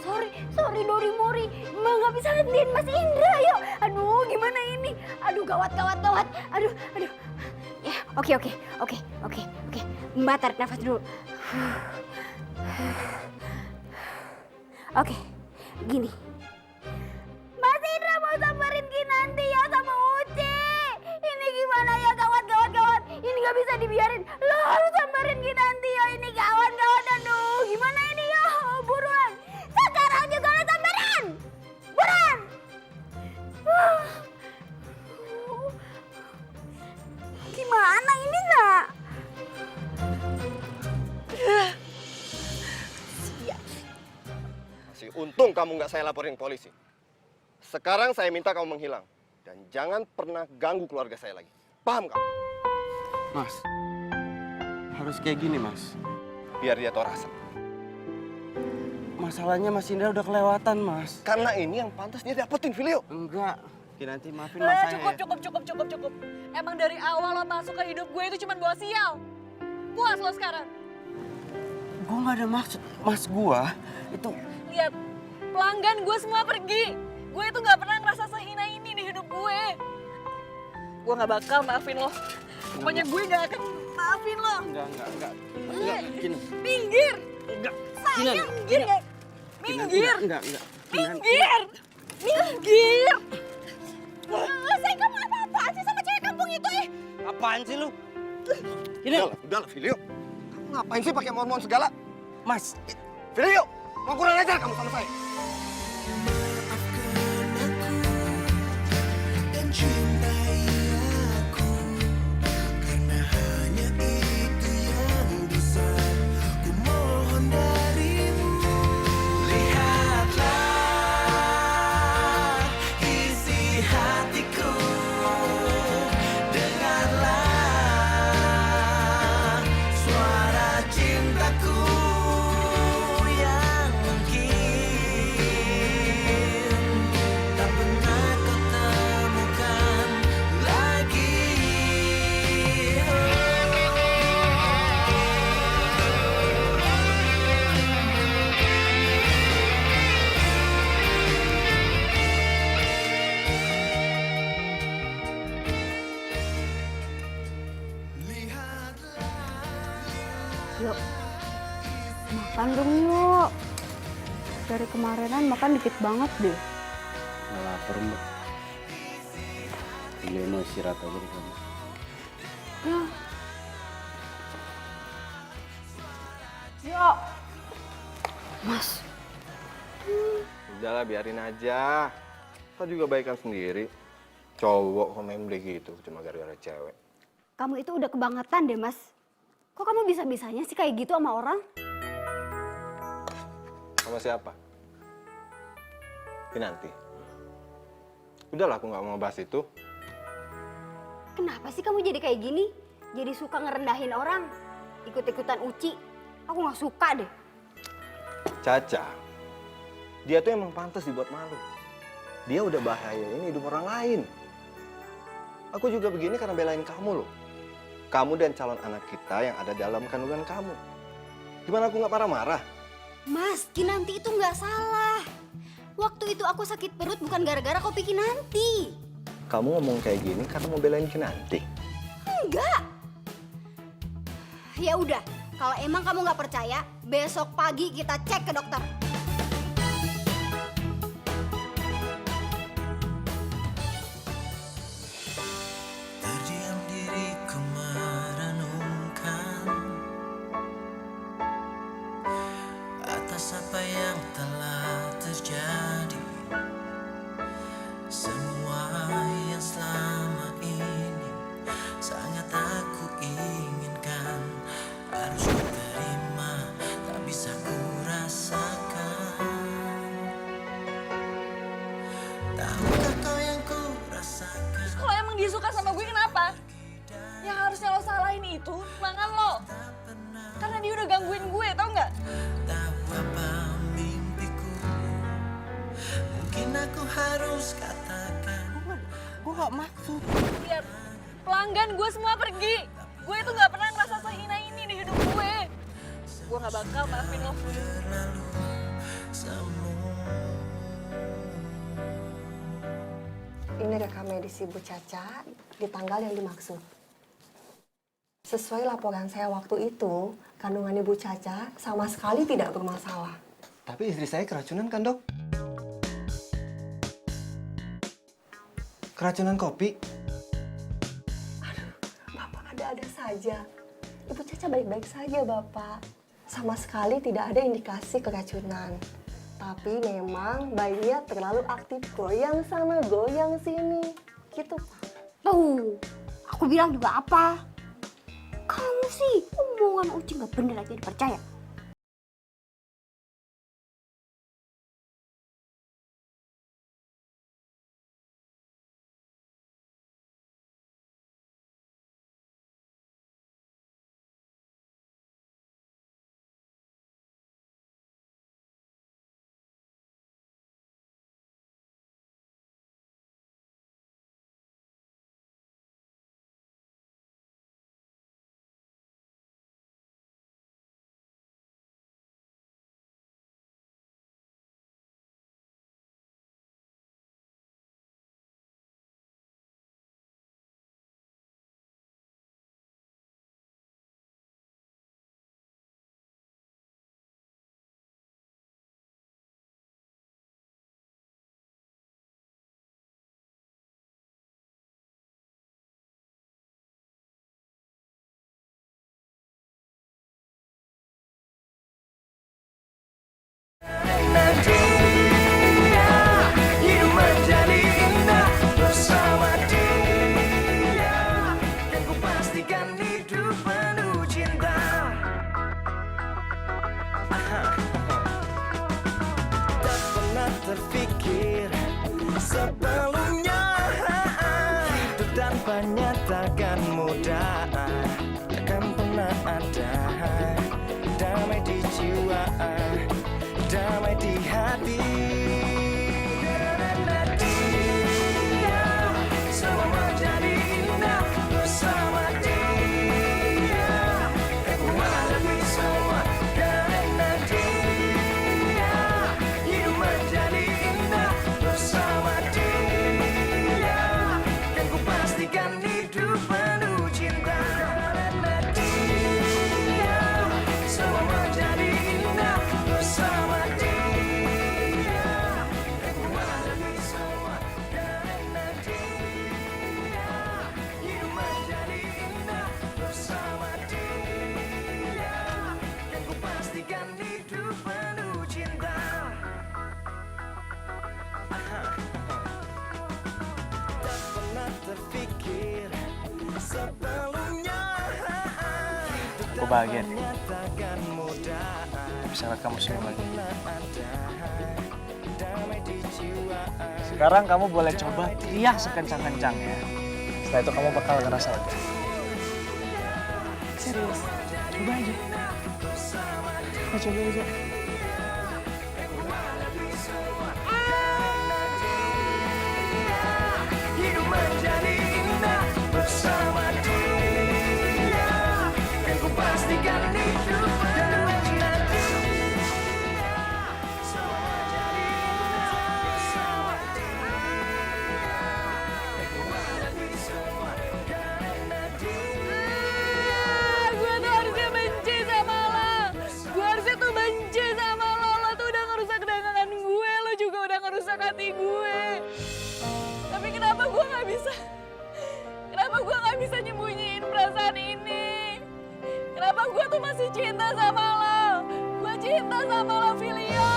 Sorry Dori Mori, Mbak gak bisa liatin Mas Indra yo. Aduh gimana ini? Aduh gawat. Aduh. Ya, oke. Mbak tarik nafas dulu. Oke, gini. Mas Indra mau samperin Kinanti ya sama Uci. Ini gimana ya gawat. Ini gak bisa dibiarin. Lo harus samperin Kinanti ya. Ini gawat. Aduh, gimana ini ya? Buruan. Sekarang juga lo samperin. Buruan. Gimana ini nak? Masih untung kamu nggak saya laporin ke polisi. Sekarang saya minta kamu menghilang. Dan jangan pernah ganggu keluarga saya lagi. Paham kamu? Mas, harus kayak gini, Mas. Biar dia tahu rasa. Masalahnya Mas Indra udah kelewatan, Mas. Karena ini yang pantas dia dapetin, Filio. Enggak. Kinanti, maafin Mas saya. Cukup. Emang dari awal lo masuk ke hidup gue itu cuma bawa sial. Puas lo sekarang. Gue gak ada maksud, Mas. Gua itu... Lihat, pelanggan gue semua pergi. Gue itu gak pernah ngerasa sehina ini di hidup gue. Gue gak bakal maafin lo. Pokoknya gue gak akan maafin lo. Enggak. Gini. Minggir. Enggak. Sayang, minggir ya. Minggir. Enggak. Minggir. Saya kamu apa-apaan sih sama cewek kampung itu Apaan sih lu? Ini. Udahlah, Filio. Kamu ngapain sih pakai mohon-mohon segala? Mas, Filio, mau kurang ajar kamu sama saya. Dan cintai aku, karena hanya itu yang bisa ku mohon darimu. Lihatlah isi hatiku, dengarlah suara cintaku yang mungkin tak pernah kau temukan lagi. Yuk, makan dong yuk. Dari kemarinan makan dikit banget deh. nggak lapar, Mbak. Ini mau istirahat aja di kamar. Ya. Yuk. Mas, Udahlah, biarin aja. Kita juga baikan sendiri. Cowok komen begitu cuma gara-gara cewek. kamu itu udah kebangetan deh, Mas. Kok kamu bisa-bisanya sih kayak gitu sama orang? Sama siapa? Kinanti. Udahlah, aku nggak mau bahas itu. Kenapa sih kamu jadi kayak gini? Jadi suka ngerendahin orang? Ikut-ikutan Uci? Aku nggak suka deh. Caca, dia tuh emang pantas dibuat malu. Dia udah bahayain hidup orang lain. Aku juga begini karena belain kamu loh. Kamu dan calon anak kita yang ada dalam kandungan kamu. Gimana aku nggak marah-marah? Mas, Kinanti itu nggak salah. Waktu itu aku sakit perut bukan gara-gara kopi Kinanti. Kamu ngomong kayak gini karena mau belain Kinanti. Enggak. Ya udah, kalau emang kamu nggak percaya, besok pagi kita cek ke dokter. Terdiam diriku merenungkan atas apa yang telah terjadi. Semua yang selama ini sangat aku inginkan harus ku terima, tak bisa ku rasakan. Tahukah kau yang ku rasakan? Kalau emang dia suka sama gue kenapa? Yang harusnya lo salahin itu mangan lo. Karena dia udah gangguin gue, tau nggak? Tahu apa mimpiku? Mungkin aku harus katakan. Gue gak maksud. Lihat, pelanggan gue semua pergi. Gue itu nggak pernah ngerasa sehina ini di hidup gue. Gue nggak bakal maafin lo. Ini rekam medis Ibu Caca di tanggal yang dimaksud. Sesuai laporan saya waktu itu, kandungan Ibu Caca sama sekali tidak bermasalah. Tapi istri saya keracunan kan, Dok? Keracunan kopi? Bapak ada-ada saja. Ibu Caca baik-baik saja, Bapak. Sama sekali tidak ada indikasi keracunan. Tapi memang bayinya terlalu aktif, goyang sana, goyang sini. Gitu, Pak. Tuh, aku bilang juga apa? Kamu sih omongan Uci nggak bener aja dipercaya. Jawabannya takkan mudah, takkan pernah ada. Damai di jiwa, damai di hati. Dia semua menjadi indah bersama dia. Aku menghadapi semua karena dia. Hidup menjadi indah bersama dia. Dan ku pastikan hidup penuh cinta karena dia. Semua menjadi indah bersama dia. Dan ku menghadapi semua karena dia. Hidup menjadi indah bersama dia. Dan ku pastikan hidup penuh cinta. Tak pernah terpikir sebelumnya. Gue bahagia nih. Takkan mudah. Bisa lihat kamu senyum lagi. Damai di jiwa. Sekarang kamu boleh coba teriak sekencang-kencangnya. Setelah itu kamu bakal ngerasa lega. Serius, coba aja. Coba aja. Hidup menjadi indah bersama dia. Dan ku pastikan hidup karena dia. Semua menjadi indah bersama dia. Dan ku menghadapi semua karena dia. Gue tuh harusnya benci sama lo. Gue harusnya tuh benci sama lo. Lo tuh udah ngerusak dagangan gue. Lo juga udah ngerusak hati gue. Tapi kenapa gue gak bisa? Kenapa gue gak bisa nyembunyiin perasaan ini? Kenapa gue tuh masih cinta sama lo? Gue cinta sama lo, Filio.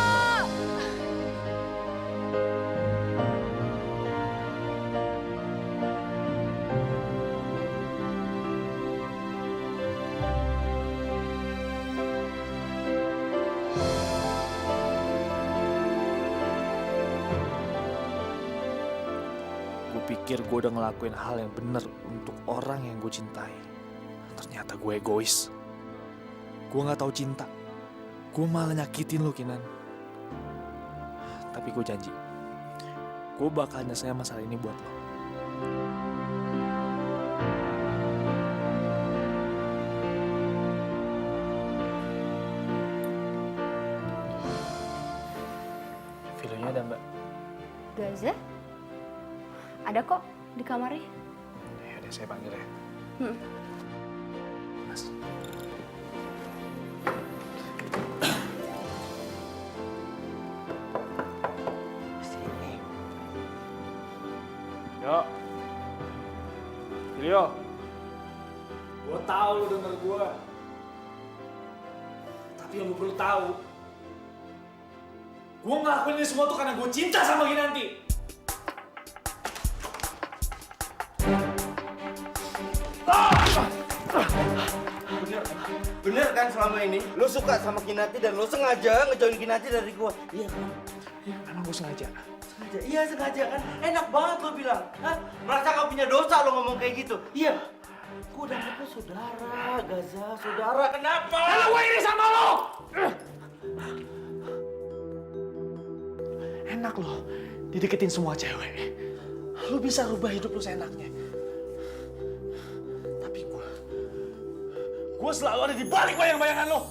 Gue pikir gue udah ngelakuin hal yang bener untuk orang yang gue cintai. Ternyata gue egois. Gue gak tahu cinta. Gue malah nyakitin lo, Kinan. Tapi gue janji, gue bakal nyelesain masalah ini buat lo. Filenya ada, Mbak. Gaza? Ada kok di kamarnya. Ya udah, saya panggil ya. Mas. Sini. Yo. Filio. Gue tahu lu denger gue. Tapi yang lu perlu tahu, gue ngelakuin ini semua tuh karena gue cinta sama Kinanti. Bener kan selama ini lo suka sama Kinanti dan lo sengaja ngejauhin Kinanti dari gua. Iya kan? Iya, memang gue sengaja. Sengaja. Iya sengaja kan? Enak banget lo bilang. Hah? Merasa gak punya dosa lo ngomong kayak gitu. Iya. Gua udah anggap lo saudara, Gaza, saudara. Kenapa? Karena gue iri sama lo. Enak lo dideketin semua cewek. Lo bisa rubah hidup lo seenaknya. Tapi gue selalu ada di balik bayang-bayangan lo.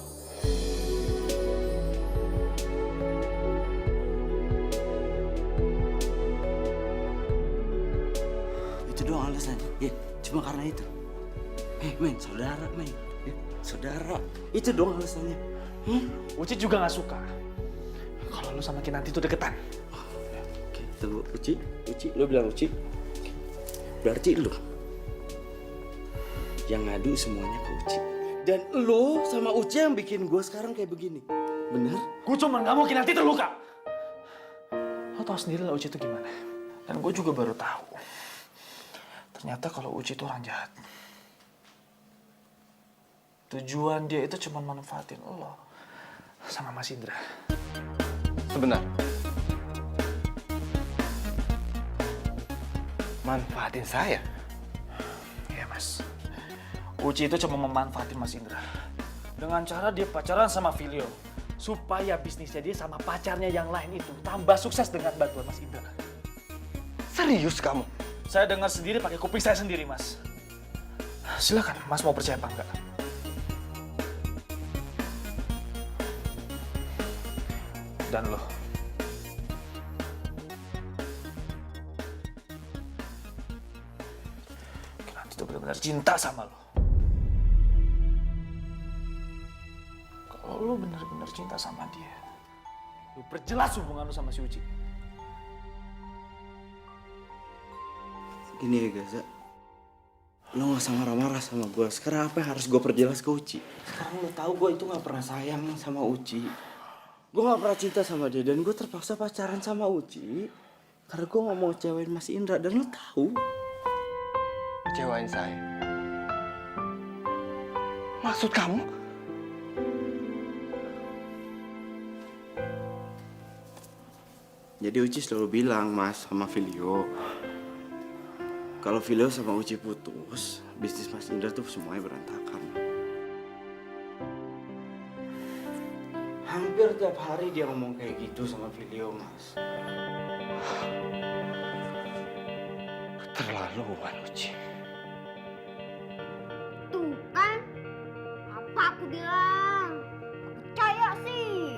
Itu doang alasannya. Ya, cuma karena itu. Men, saudara, men. Ya, saudara. Itu doang alasannya. Uci juga gak suka kalau lo sama Kinanti itu deketan. Oke, tunggu. Uci, lo bilang Uci. Berarti lo yang ngadu semuanya ke Uci. Dan lo sama Uci yang bikin gue sekarang kayak begini. Bener? Gue cuma gak mau Kinanti terluka. Lo tau sendiri lah Uci itu gimana. Dan gue juga baru tahu. Ternyata kalau Uci itu orang jahat. Tujuan dia itu cuma manfaatin lo sama Mas Indra. Sebentar. Manfaatin saya? Mas. Uci itu cuma memanfaatin Mas Indra. Dengan cara dia pacaran sama Filio. Supaya bisnisnya dia sama pacarnya yang lain itu tambah sukses dengan bantuan Mas Indra. Serius kamu? Saya dengar sendiri pakai kuping saya sendiri, Mas. Silakan, Mas mau percaya apa enggak? Dan lo, Kinanti itu benar-benar cinta sama lo. Kalau lo benar-benar cinta sama dia, lo perjelas hubungan lo sama si Uci. Gini ya Gaza, lo gak usah marah-marah sama gue. Sekarang apa yang harus gue perjelas ke Uci? Sekarang lo tahu gue itu gak pernah sayang sama Uci. Gue gak pernah cinta sama dia dan gue terpaksa pacaran sama Uci karena gue gak mau ngecewain Mas Indra. Dan lo tahu, Kecewain saya. Maksud kamu? jadi Uci selalu bilang Mas sama Filio, kalau Filio sama Uci putus, bisnis Mas Indra tuh semuanya berantakan. Hampir tiap hari dia ngomong kayak gitu sama Filio, Mas. Keterlaluan, Uci. Tuh kan, apa aku bilang? Percaya sih.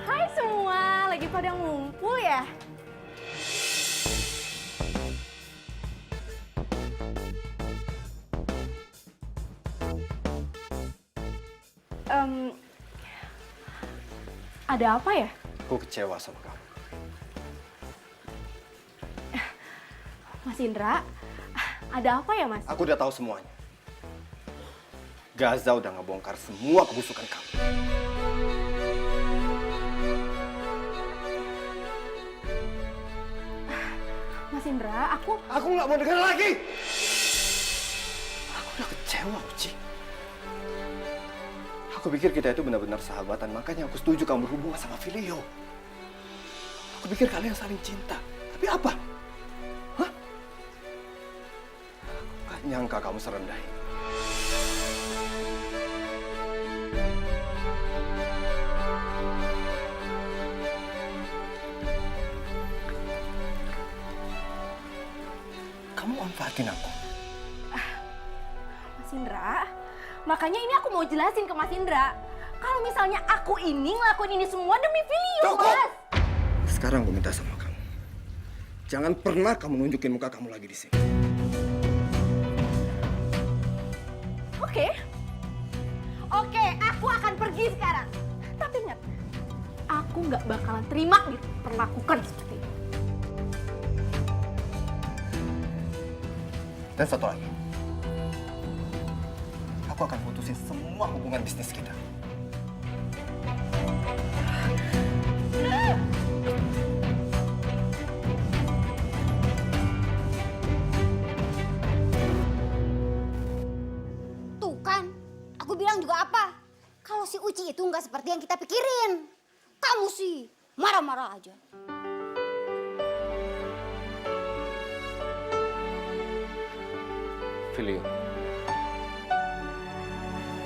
Hai semua, lagi pada ngumpul ya? Ada apa ya? Aku kecewa sama kamu. Mas Indra, ada apa ya Mas? Aku udah tahu semuanya. Gaza udah ngebongkar semua kebusukan kamu. Mas Indra, aku Nggak mau dengar lagi. Aku udah kecewa, Uci. Aku pikir kita itu benar-benar sahabatan, makanya aku setuju kamu berhubungan sama Filio. Aku pikir kalian saling cinta. Tapi apa? Hah? Aku gak nyangka kamu serendah ini. Kamu manfaatin aku. Mas Indra, makanya ini aku mau jelasin ke Mas Indra. Kalau misalnya aku ini ngelakuin ini semua demi Filio, Cukup! Mas. Sekarang aku minta sama kamu. Jangan pernah kamu nunjukin muka kamu lagi di sini. Oke. Oke, aku akan pergi sekarang. Tapi ingat, aku nggak bakalan terima diperlakukan seperti ini. Dan satu lagi. Aku akan putusin semua hubungan bisnis kita. Tuh kan, aku bilang juga apa? Kalau si Uci itu nggak seperti yang kita pikirin. Kamu sih marah-marah aja. Filio,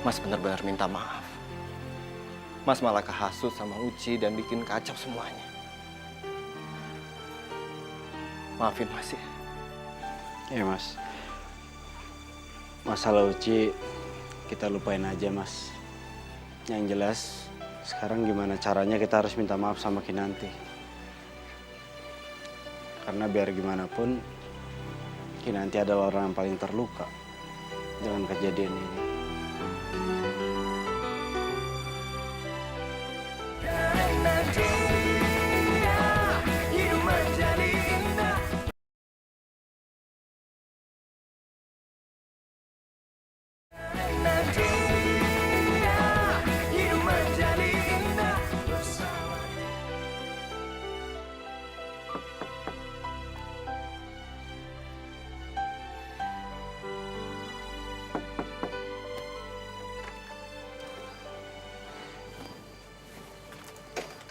Mas benar-benar minta maaf. Mas malah kehasut sama Uci dan bikin kacau semuanya. Maafin Mas ya. Ya Mas, masalah Uci kita lupain aja Mas. Yang jelas sekarang gimana caranya kita harus minta maaf sama Kinanti. Karena biar gimana pun Kinanti adalah orang yang paling terluka dengan kejadian ini.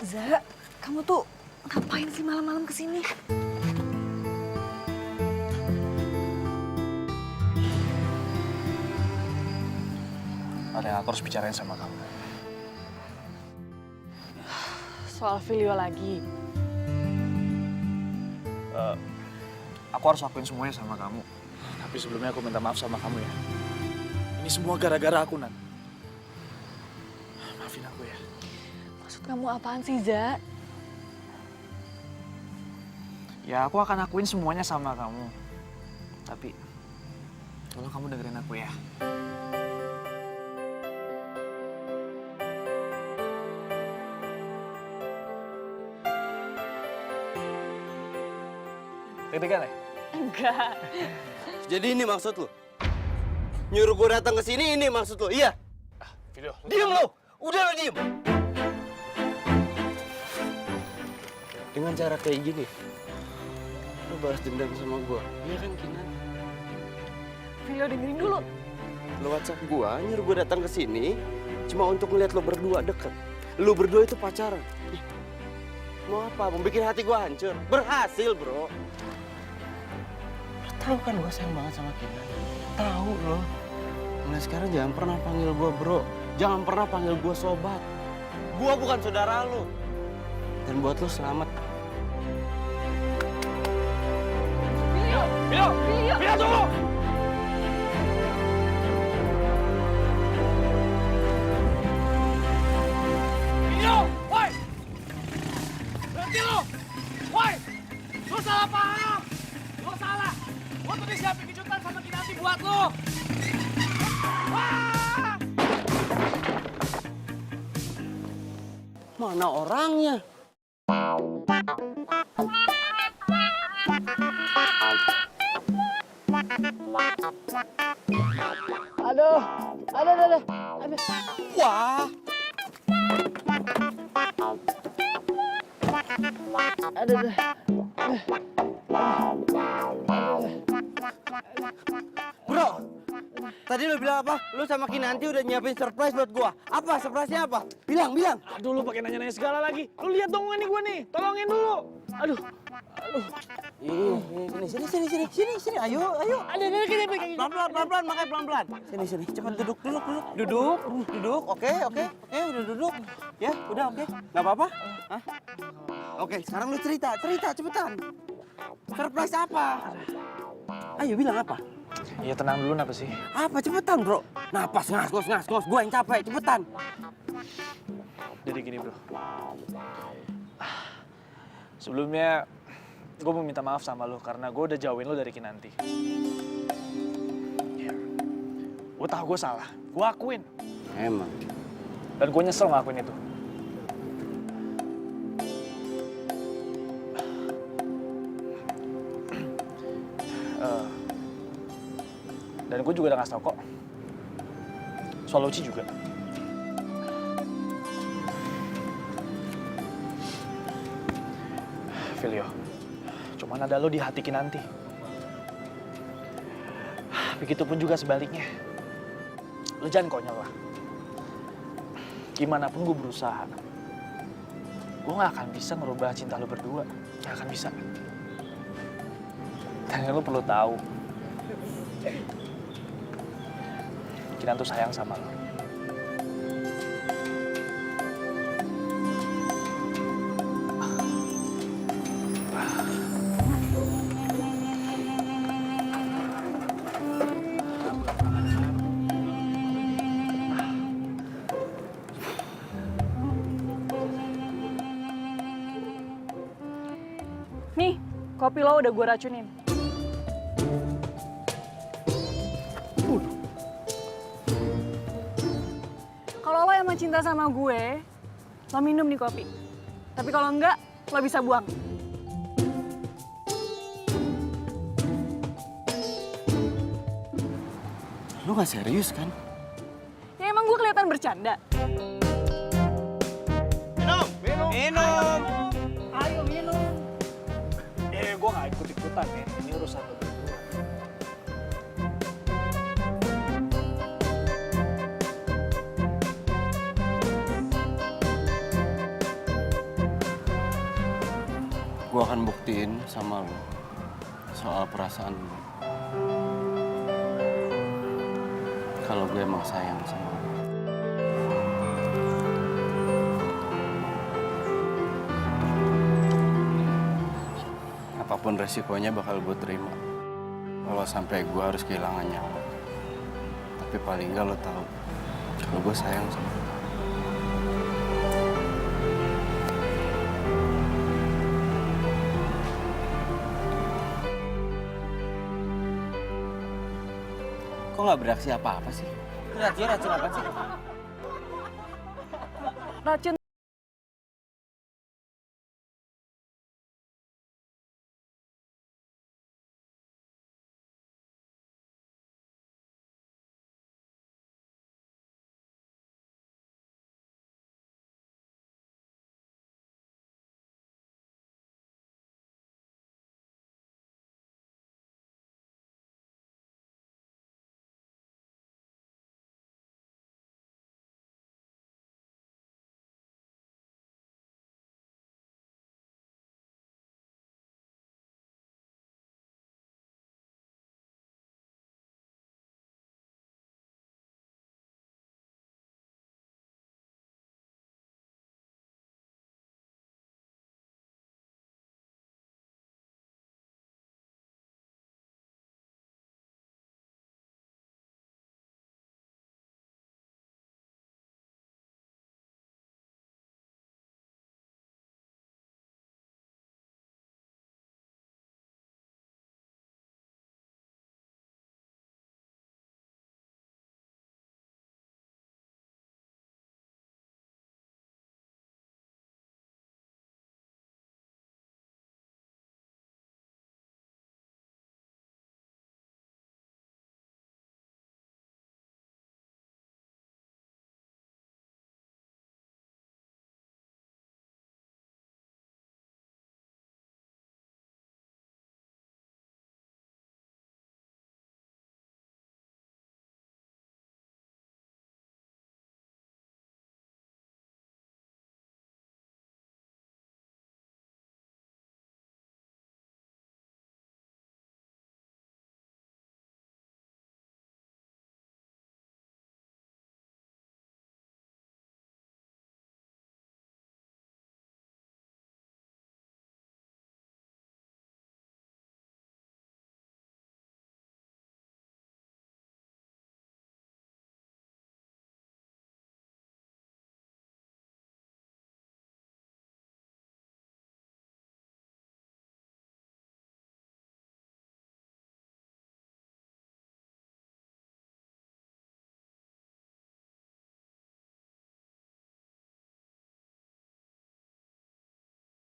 Za, kamu tuh ngapain sih malam-malam kesini? Ada yang aku harus bicarain sama kamu. Soal Filio lagi. Aku harus lakuin semuanya sama kamu. Tapi sebelumnya aku minta maaf sama kamu ya. Ini semua gara-gara aku, Nan. Maafin aku ya. Maksud kamu apaan sih, Za? Ya aku akan lakuin semuanya sama kamu. Tapi tolong kamu dengerin aku ya. Deg-degan ya? Enggak. Jadi ini maksud lu? Nyuruh gue datang ke sini ini maksud lu? Iya? Video. Diem lu! Udah lu diem! Dengan cara kayak gini, lu balas dendam sama gue. Iya kan, Kinan? Filio dengerin dulu. Lu WhatsApp gue, nyuruh gue datang ke sini cuma untuk ngeliat lu berdua deket. Lu berdua itu pacaran. Ih, mau apa? Mau bikin hati gue hancur? Berhasil, bro. Tahu kan gue sayang banget sama Kinan. Tahu lo. Mulai sekarang jangan pernah panggil gue bro. Jangan pernah panggil gue sobat. Gue bukan saudara lo. Dan buat lo selamat. Video tunggu! Video! Woi! Berhenti lo! Woi! Lo salah paham! Lo salah! Lo tuh disiapin kejutan sama Kinanti buat lo! Wah! Mana orangnya? Aduh. Wah! Bro, tadi lu bilang apa? Lu sama Kinanti udah nyiapin surprise buat gua. Apa? Surprise-nya apa? Bilang. Aduh, lu pakai nanya-nanya segala lagi. Lu lihat dong ini gue nih. Tolongin dulu. Aduh. Sini. Ayo. Pelan-pelan, makanya pelan-pelan. Sini. Cepat duduk. Duduk. Oke, udah duduk. Ya, udah oke. Nggak apa-apa? Hah? Oke, sekarang lu cerita cepetan. Surprise apa? Ayo bilang apa? Iya, tenang dulu apa sih? Apa cepetan, bro? Napas ngos. Gua yang capek, cepetan. Jadi gini, bro. Sebelumnya, gue mau minta maaf sama lo karena gue udah jauhin lo dari Kinanti. Ya, gue tahu gue salah. Gue akuin. Emang. Dan gue nyesel ngelakuin itu. Dan gue juga udah ngasih tau kok. Soal Uci juga. Filio, cuman ada lo di hati Kinanti. Begitupun juga sebaliknya. Lo jangan konyol lah. Gimana pun gue berusaha, gue gak akan bisa ngerubah cinta lo berdua. Gak akan bisa. Dan lo perlu tahu, Kinan tuh sayang sama lo. Nih, kopi lo udah gue racunin. Kalau lo emang cinta sama gue, lo minum nih kopi. Tapi kalau enggak, lo bisa buang. Lu gak serius kan? Ya emang gue kelihatan bercanda. Minum! Ayo minum. Gue gak ikut-ikutan ya, ini urusan lo berdua. Gue akan buktiin sama lo soal perasaan lo. Kalau gue emang sayang sama lo. Apapun resikonya bakal gue terima. Kalau sampai gue harus kehilangan nyawa. Tapi paling nggak lo tahu kalau gue sayang sama lo. Kok nggak bereaksi apa-apa sih? Racun apa sih? Racun